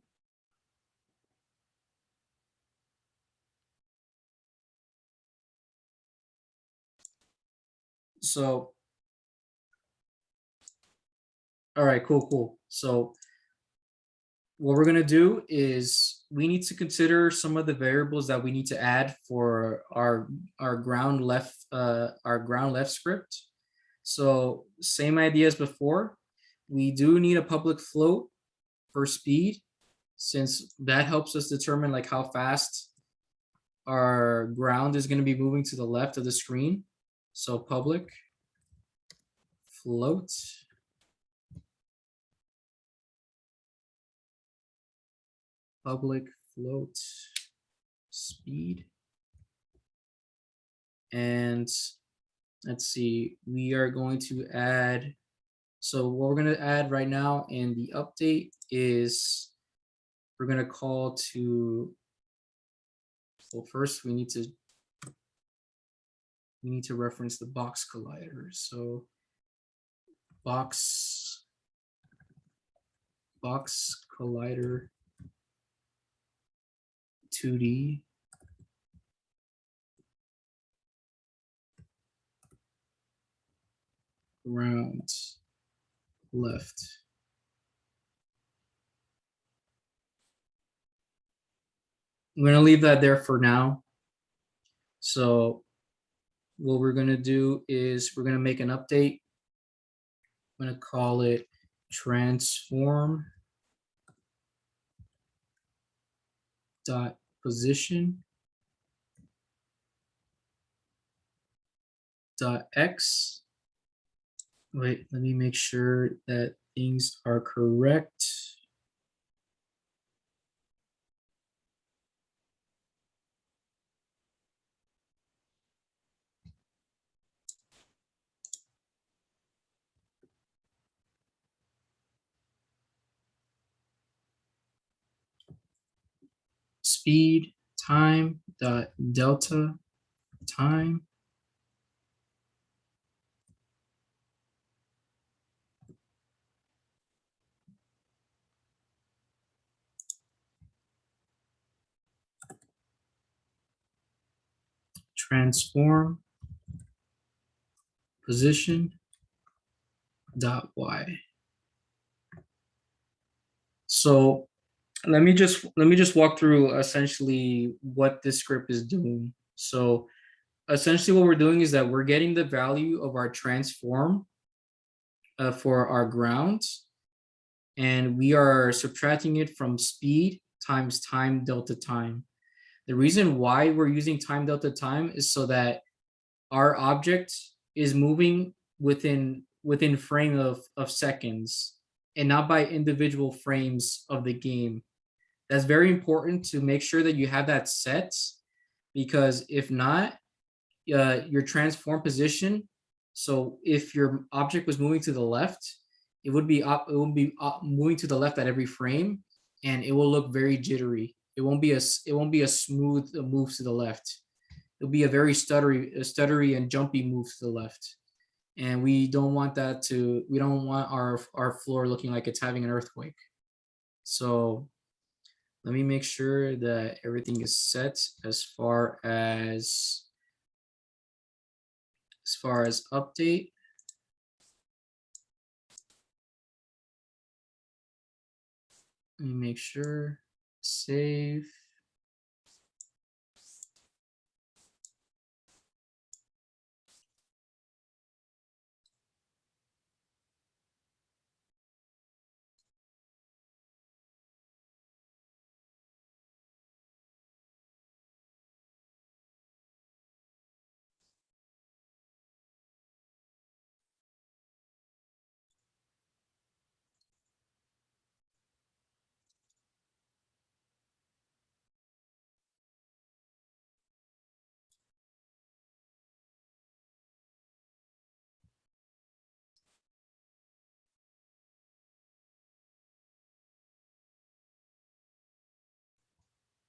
So, all right, cool. So what we're going to do is we need to consider some of the variables that we need to add for our ground left script. So same idea as before. We do need a public float for speed, since that helps us determine like how fast our ground is going to be moving to the left of the screen. So public float speed. And let's see, we are going to add, so what we're going to add right now in the update is we're going to call to, well, first we need to reference the box collider. So box collider 2D ground left. I'm going to leave that there for now. So what we're going to do is we're going to make an update. I'm going to call it transform dot position dot x. Wait, let me make sure that things are correct. Speed time dot delta time transform position dot y. So let me just walk through essentially what this script is doing. So essentially what we're doing is that we're getting the value of our transform for our ground, and we are subtracting it from speed times time delta time. The reason why we're using time delta time is so that our object is moving within frame of seconds. and not by individual frames of the game. That's very important to make sure that you have that set, because if not, your transform position. So if your object was moving to the left, it would be moving to the left at every frame, and it will look very jittery. It won't be a smooth move to the left. It'll be a very stuttery and jumpy move to the left. And we don't want that to. We don't want our floor looking like it's having an earthquake. So let me make sure that everything is set as far as update. Let me make sure. Save.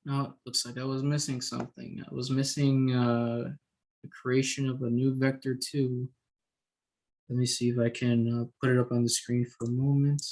No, it looks like I was missing something. I was missing the creation of a new vector 2. Let me see if I can put it up on the screen for a moment.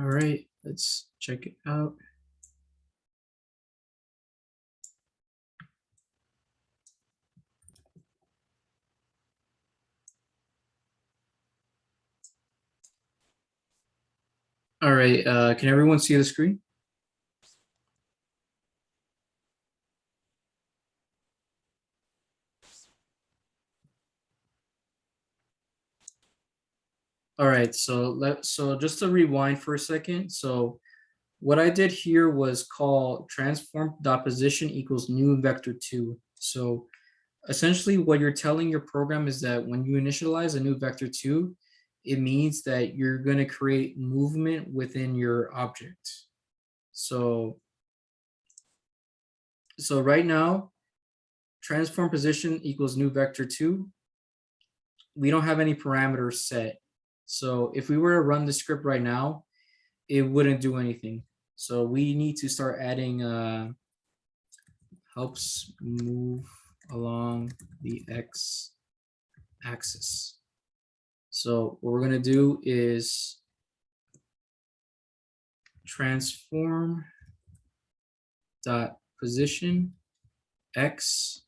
All right, let's check it out. All right, can everyone see the screen? All right, so just to rewind for a second. So what I did here was call transform.position equals new vector 2. So essentially what you're telling your program is that when you initialize a new vector 2, it means that you're going to create movement within your object. So right now, transform position equals new vector 2. We don't have any parameters set. So if we were to run the script right now, it wouldn't do anything. So we need to start adding helps move along the x axis. So what we're going to do is transform dot position x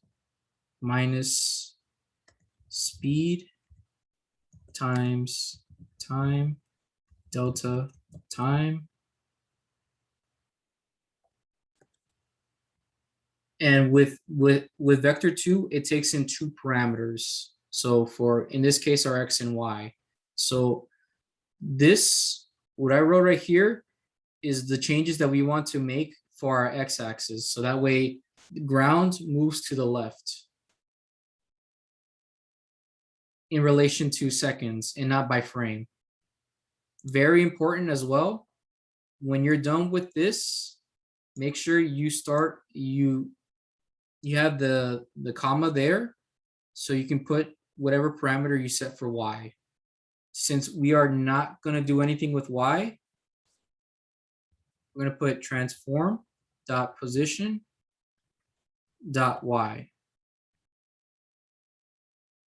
minus speed times time delta time. And with vector 2, it takes in 2 parameters. So for, in this case, our x and y. So this, what I wrote right here, is the changes that we want to make for our x-axis. So that way the ground moves to the left in relation to seconds and not by frame. Very important as well. When you're done with this, make sure you have the comma there, so you can put whatever parameter you set for y. Since we are not going to do anything with y, we're going to put transform dot position dot y.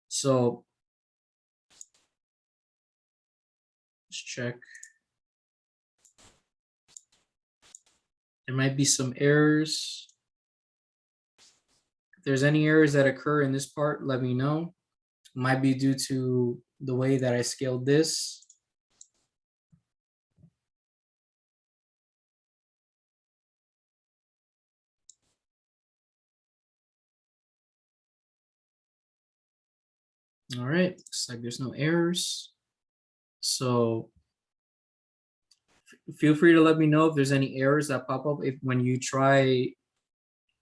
So let's check. There might be some errors. If there's any errors that occur in this part, let me know. It might be due to the way that I scaled this. All right, looks like there's no errors. So feel free to let me know if there's any errors that pop up if when you try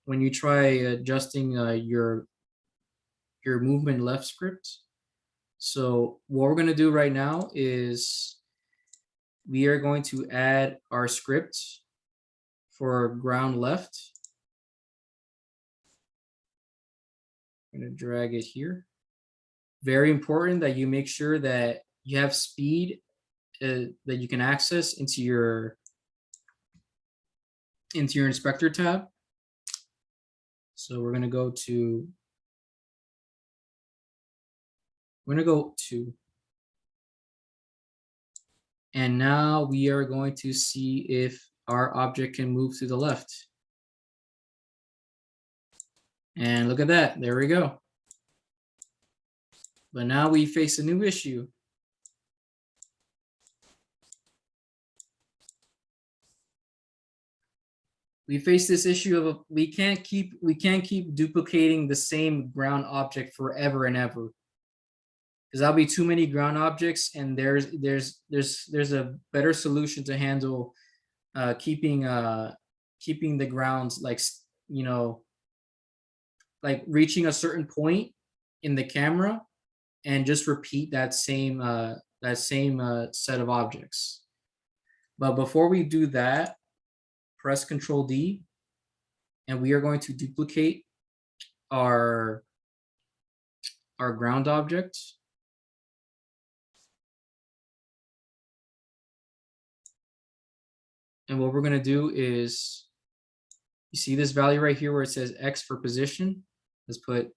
adjusting your movement left script. So what we're going to do right now is we are going to add our script for ground left. I'm going to drag it here. Very important that you make sure that you have speed that you can access into your inspector tab. So we're going to go to and now we are going to see if our object can move to the left. And look at that, there we go. But now we face a new issue. We face this issue of we can't keep duplicating the same ground object forever and ever. Because that'll be too many ground objects, and there's a better solution to handle keeping the grounds like like reaching a certain point in the camera and just repeat that same set of objects. But before we do that, press Control D, and we are going to duplicate our ground object. And what we're going to do is, you see this value right here where it says X for position. Let's put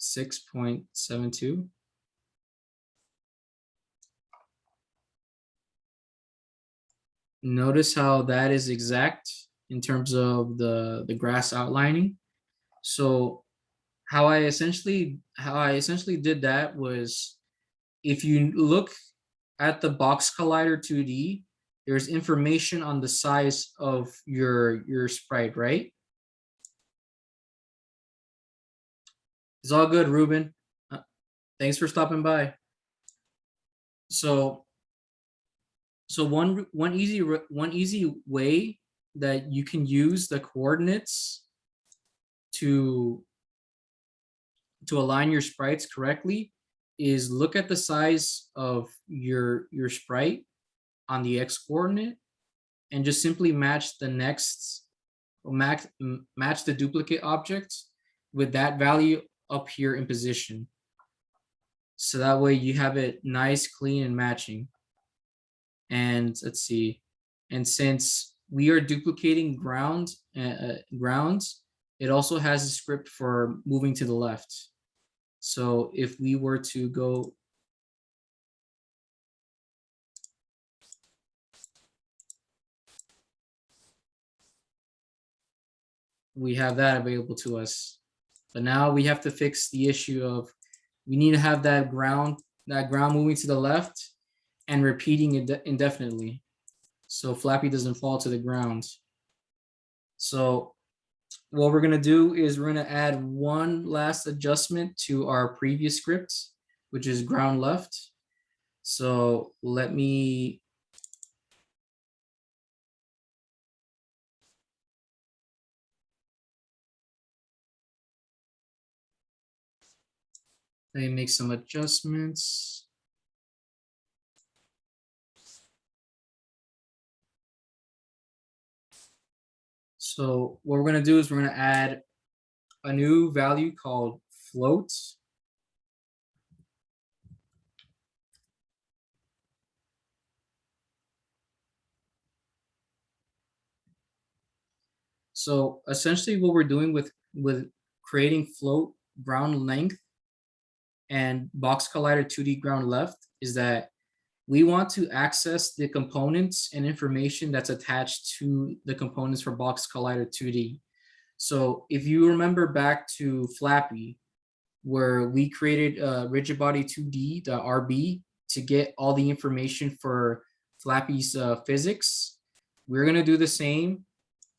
6.72. Notice how that is exact in terms of the grass outlining. So how I essentially did that was, if you look at the box collider 2D, there's information on the size of your sprite, right? It's all good, Ruben. Thanks for stopping by. So one easy way that you can use the coordinates to align your sprites correctly is look at the size of your sprite on the X coordinate and just simply match the match the duplicate object with that value up here in position. So that way you have it nice, clean, and matching. And let's see. And since we are duplicating grounds, it also has a script for moving to the left. So if we were to go we have that available to us. But now we have to fix the issue of we need to have that ground moving to the left and repeating it indefinitely, so Flappy doesn't fall to the ground. So what we're gonna do is we're gonna add one last adjustment to our previous script, which is ground left. So let me make some adjustments. So what we're going to do is we're going to add a new value called float. So essentially what we're doing with creating float ground length and box collider 2D ground left is that we want to access the components and information that's attached to the components for box collider 2D. So if you remember back to Flappy, where we created rigid body 2D.rb to get all the information for Flappy's physics, we're going to do the same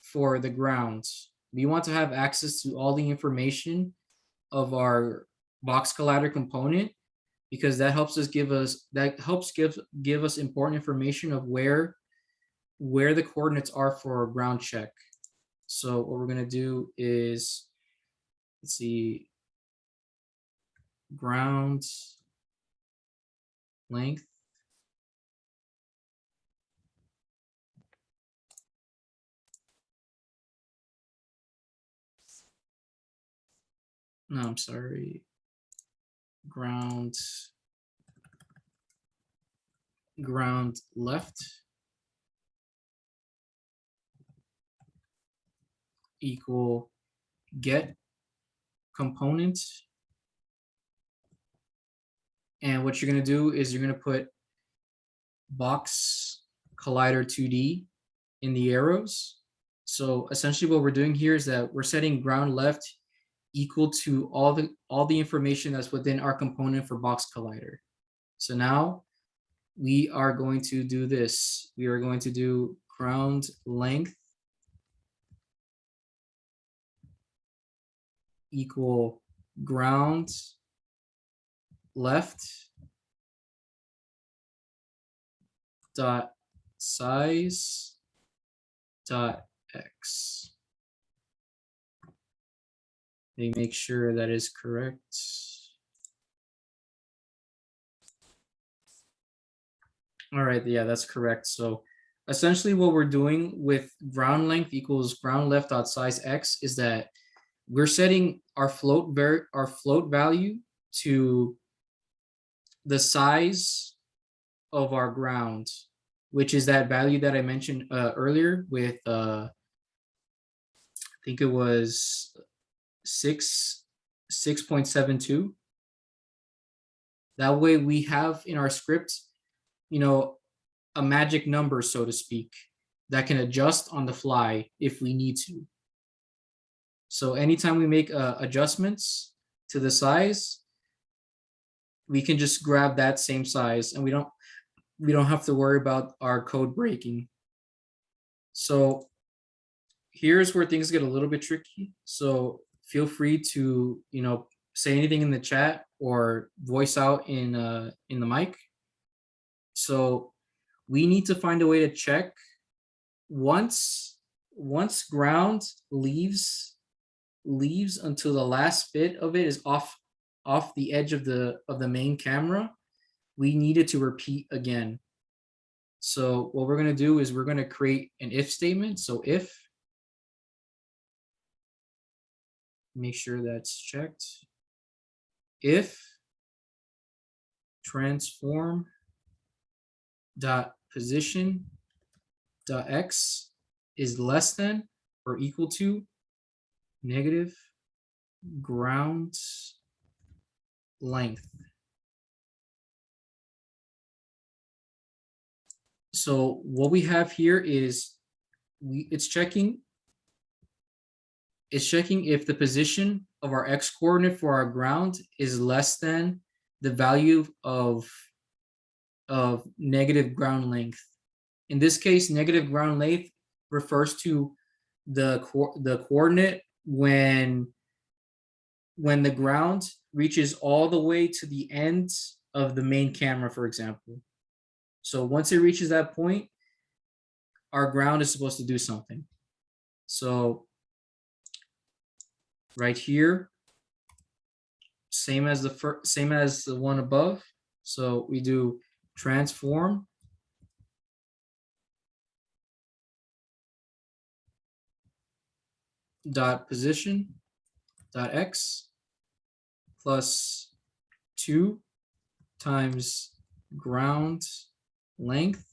for the grounds. We want to have access to all the information of our box collider component because that helps give us important information of where the coordinates are for a ground check. So what we're going to do is, let's see, ground length no, I'm sorry, ground left equal get component. And what you're going to do is you're going to put box collider 2D in the arrows. So essentially what we're doing here is that we're setting ground left equal to all the information that's within our component for box collider. So now we are going to do this. We are going to do ground length equal ground left dot size dot x. They make sure that is correct. All right, yeah, that's correct. So essentially what we're doing with ground length equals ground left dot size x is that we're setting our float value to the size of our ground, which is that value that I mentioned earlier with I think it was 6.72. That way we have in our script, you know, a magic number, so to speak, that can adjust on the fly if we need to. So anytime we make adjustments to the size, we can just grab that same size, and we don't have to worry about our code breaking. So here's where things get a little bit tricky. So feel free to, you know, say anything in the chat or voice out in the mic. So we need to find a way to check once ground leaves until the last bit of it is off the edge of the main camera. We need it to repeat again. So what we're going to do is we're going to create an if statement. So if, make sure that's checked, if transform dot position dot x is less than or equal to negative ground length. So what we have here is it's checking if the position of our x coordinate for our ground is less than the value of negative ground length. In this case, negative ground length refers to the coordinate when the ground reaches all the way to the end of the main camera, for example. So once it reaches that point, our ground is supposed to do something. So right here, same as the one above. So we do transform dot position dot x plus 2 times ground length.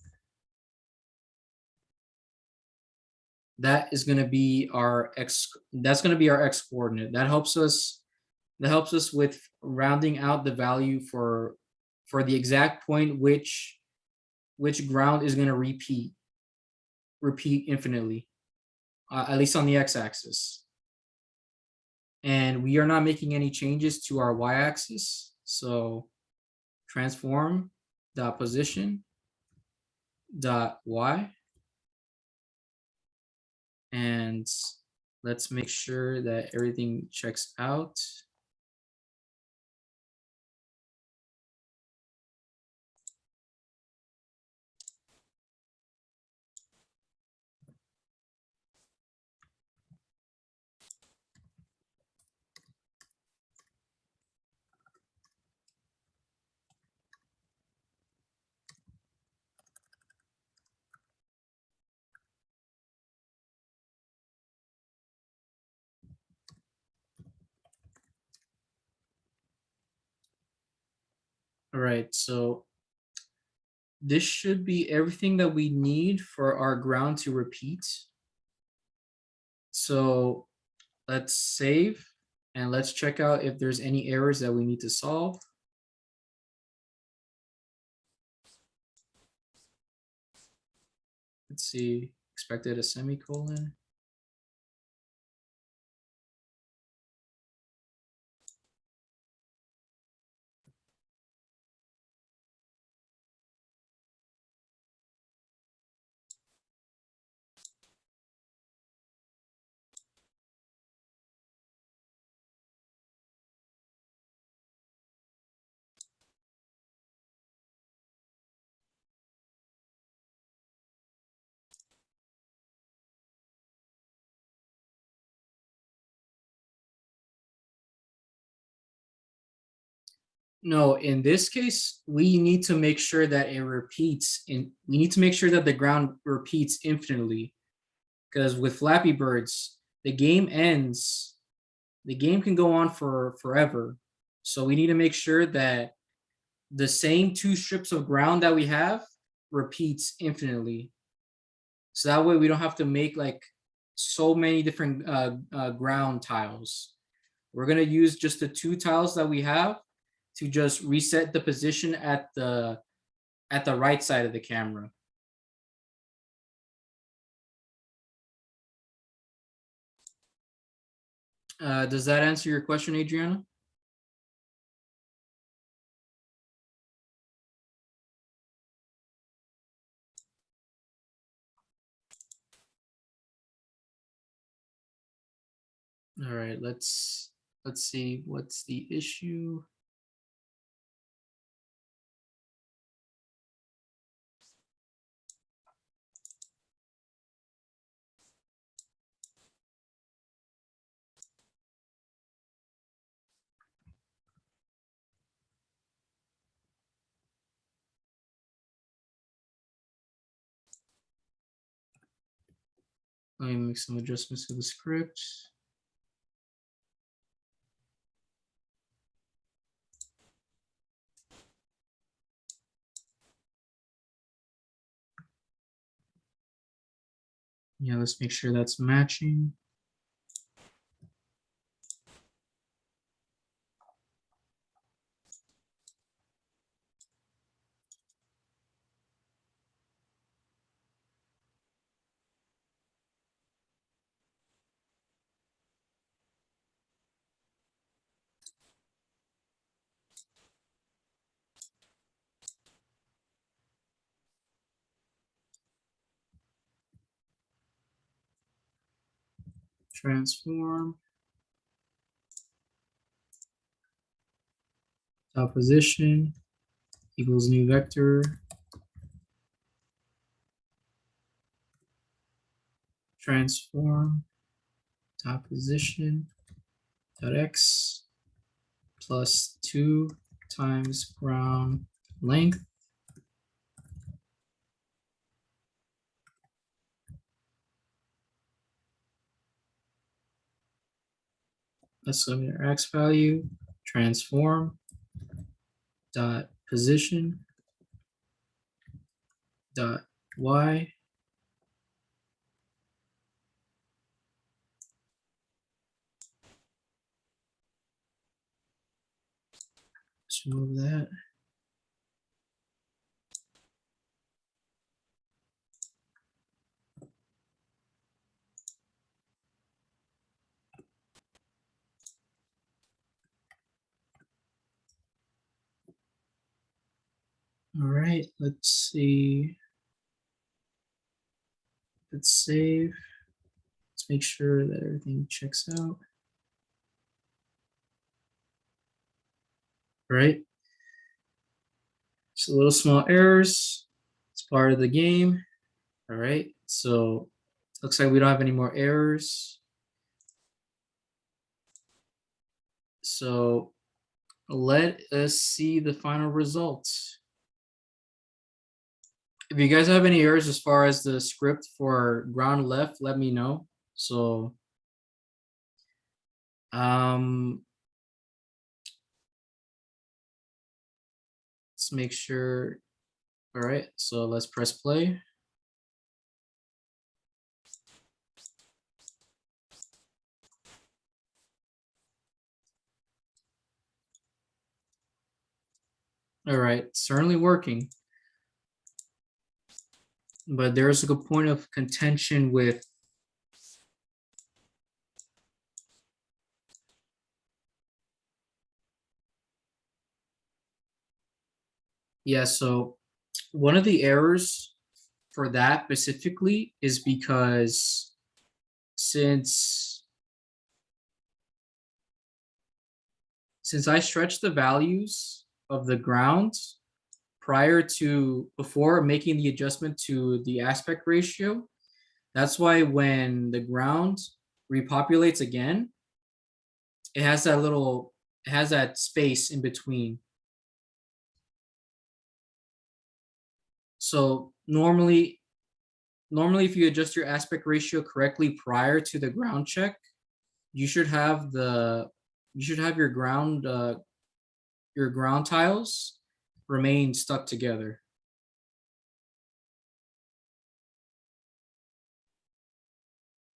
That is going to be our x. That's going to be our x coordinate. That helps us with rounding out the value for the exact point which ground is going to repeat infinitely, at least on the x-axis. And we are not making any changes to our y-axis. So transform dot position dot y, and let's make sure that everything checks out. All right, so this should be everything that we need for our ground to repeat. So let's save and let's check out if there's any errors that we need to solve. Let's see, expected a semicolon. No, in this case, we need to make sure that it repeats we need to make sure that the ground repeats infinitely. Because with Flappy Birds, the game ends, the game can go on for forever. So we need to make sure that the same two strips of ground that we have repeats infinitely. So that way we don't have to make like so many different ground tiles. We're gonna use just the two tiles that we have to just reset the position at the right side of the camera. Does that answer your question, Adriana? All right, let's see what's the issue. Let me make some adjustments to the script. Yeah, let's make sure that's matching. Transform. Top position equals new vector. Transform top position dot x plus 2 times ground length. Let's look at our x value. Transform dot position dot y. Let's remove that. All right, let's see. Let's save. Let's make sure that everything checks out. All right. Just a little small errors. It's part of the game. All right. So looks like we don't have any more errors. So let us see the final results. If you guys have any errors as far as the script for ground left, let me know. So make sure. All right, so let's press play. All right, certainly working. But there's a good point of contention with yeah, so one of the errors for that specifically is because since I stretched the values of the ground before making the adjustment to the aspect ratio, that's why when the ground repopulates again, it has that space in between. So normally if you adjust your aspect ratio correctly prior to the ground check, you should have your ground tiles remain stuck together.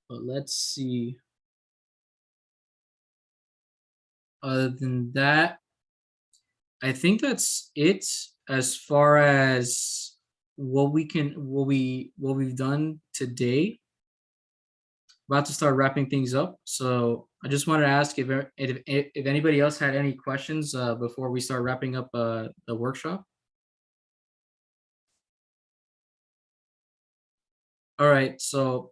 But let's see. Other than that, I think that's it as far as what we've done today. About to start wrapping things up, so I just wanted to ask if anybody else had any questions before we start wrapping up the workshop. All right, so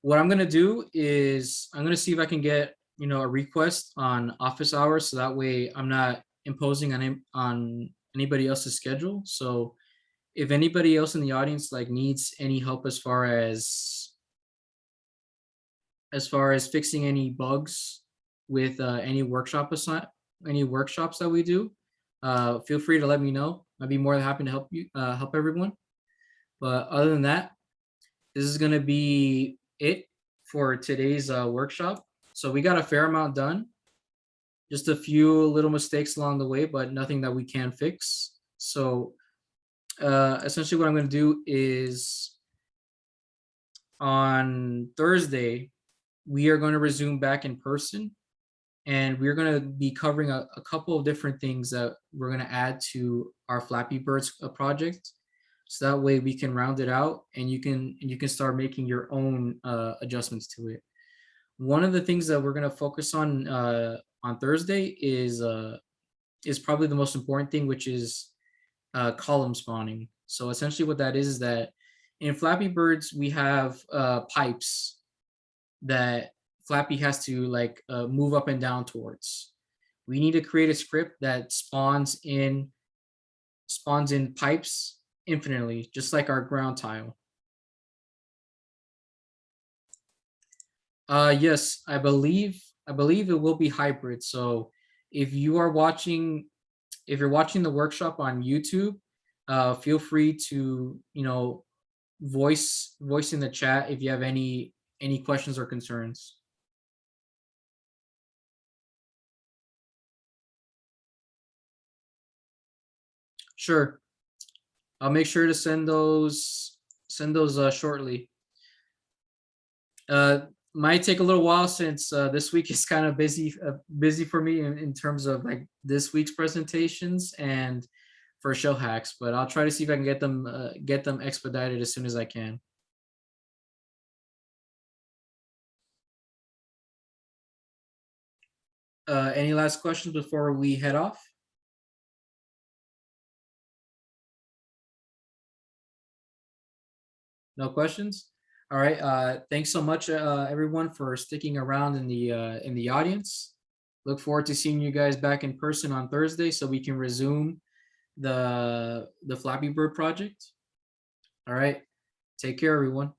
what I'm gonna do is I'm gonna see if I can get a request on office hours, so that way I'm not imposing on anybody else's schedule. So if anybody else in the audience needs any help as far as fixing any bugs with any workshops that we do, feel free to let me know. I'd be more than happy to help everyone. But other than that, this is going to be it for today's workshop. So we got a fair amount done. Just a few little mistakes along the way, but nothing that we can fix. So essentially what I'm going to do is on Thursday, we are going to resume back in person, and we're going to be covering a couple of different things that we're going to add to our Flappy Birds project. So that way we can round it out, and you can start making your own adjustments to it. One of the things that we're going to focus on Thursday is probably the most important thing, which is column spawning. So essentially what that is that in Flappy Birds, we have pipes that Flappy has to move up and down towards. We need to create a script that spawns in pipes infinitely, just like our ground tile. Yes, I believe it will be hybrid. So if you're watching the workshop on YouTube, feel free to voice in the chat if you have any questions or concerns. Sure, I'll make sure to send those shortly. Might take a little while since this week is kind of busy for me in terms of this week's presentations and for show hacks, but I'll try to see if I can get them expedited as soon as I can. Any last questions before we head off? No questions? All right. Thanks so much, everyone, for sticking around in the audience. Look forward to seeing you guys back in person on Thursday, so we can resume the Flappy Bird project. All right. Take care, everyone.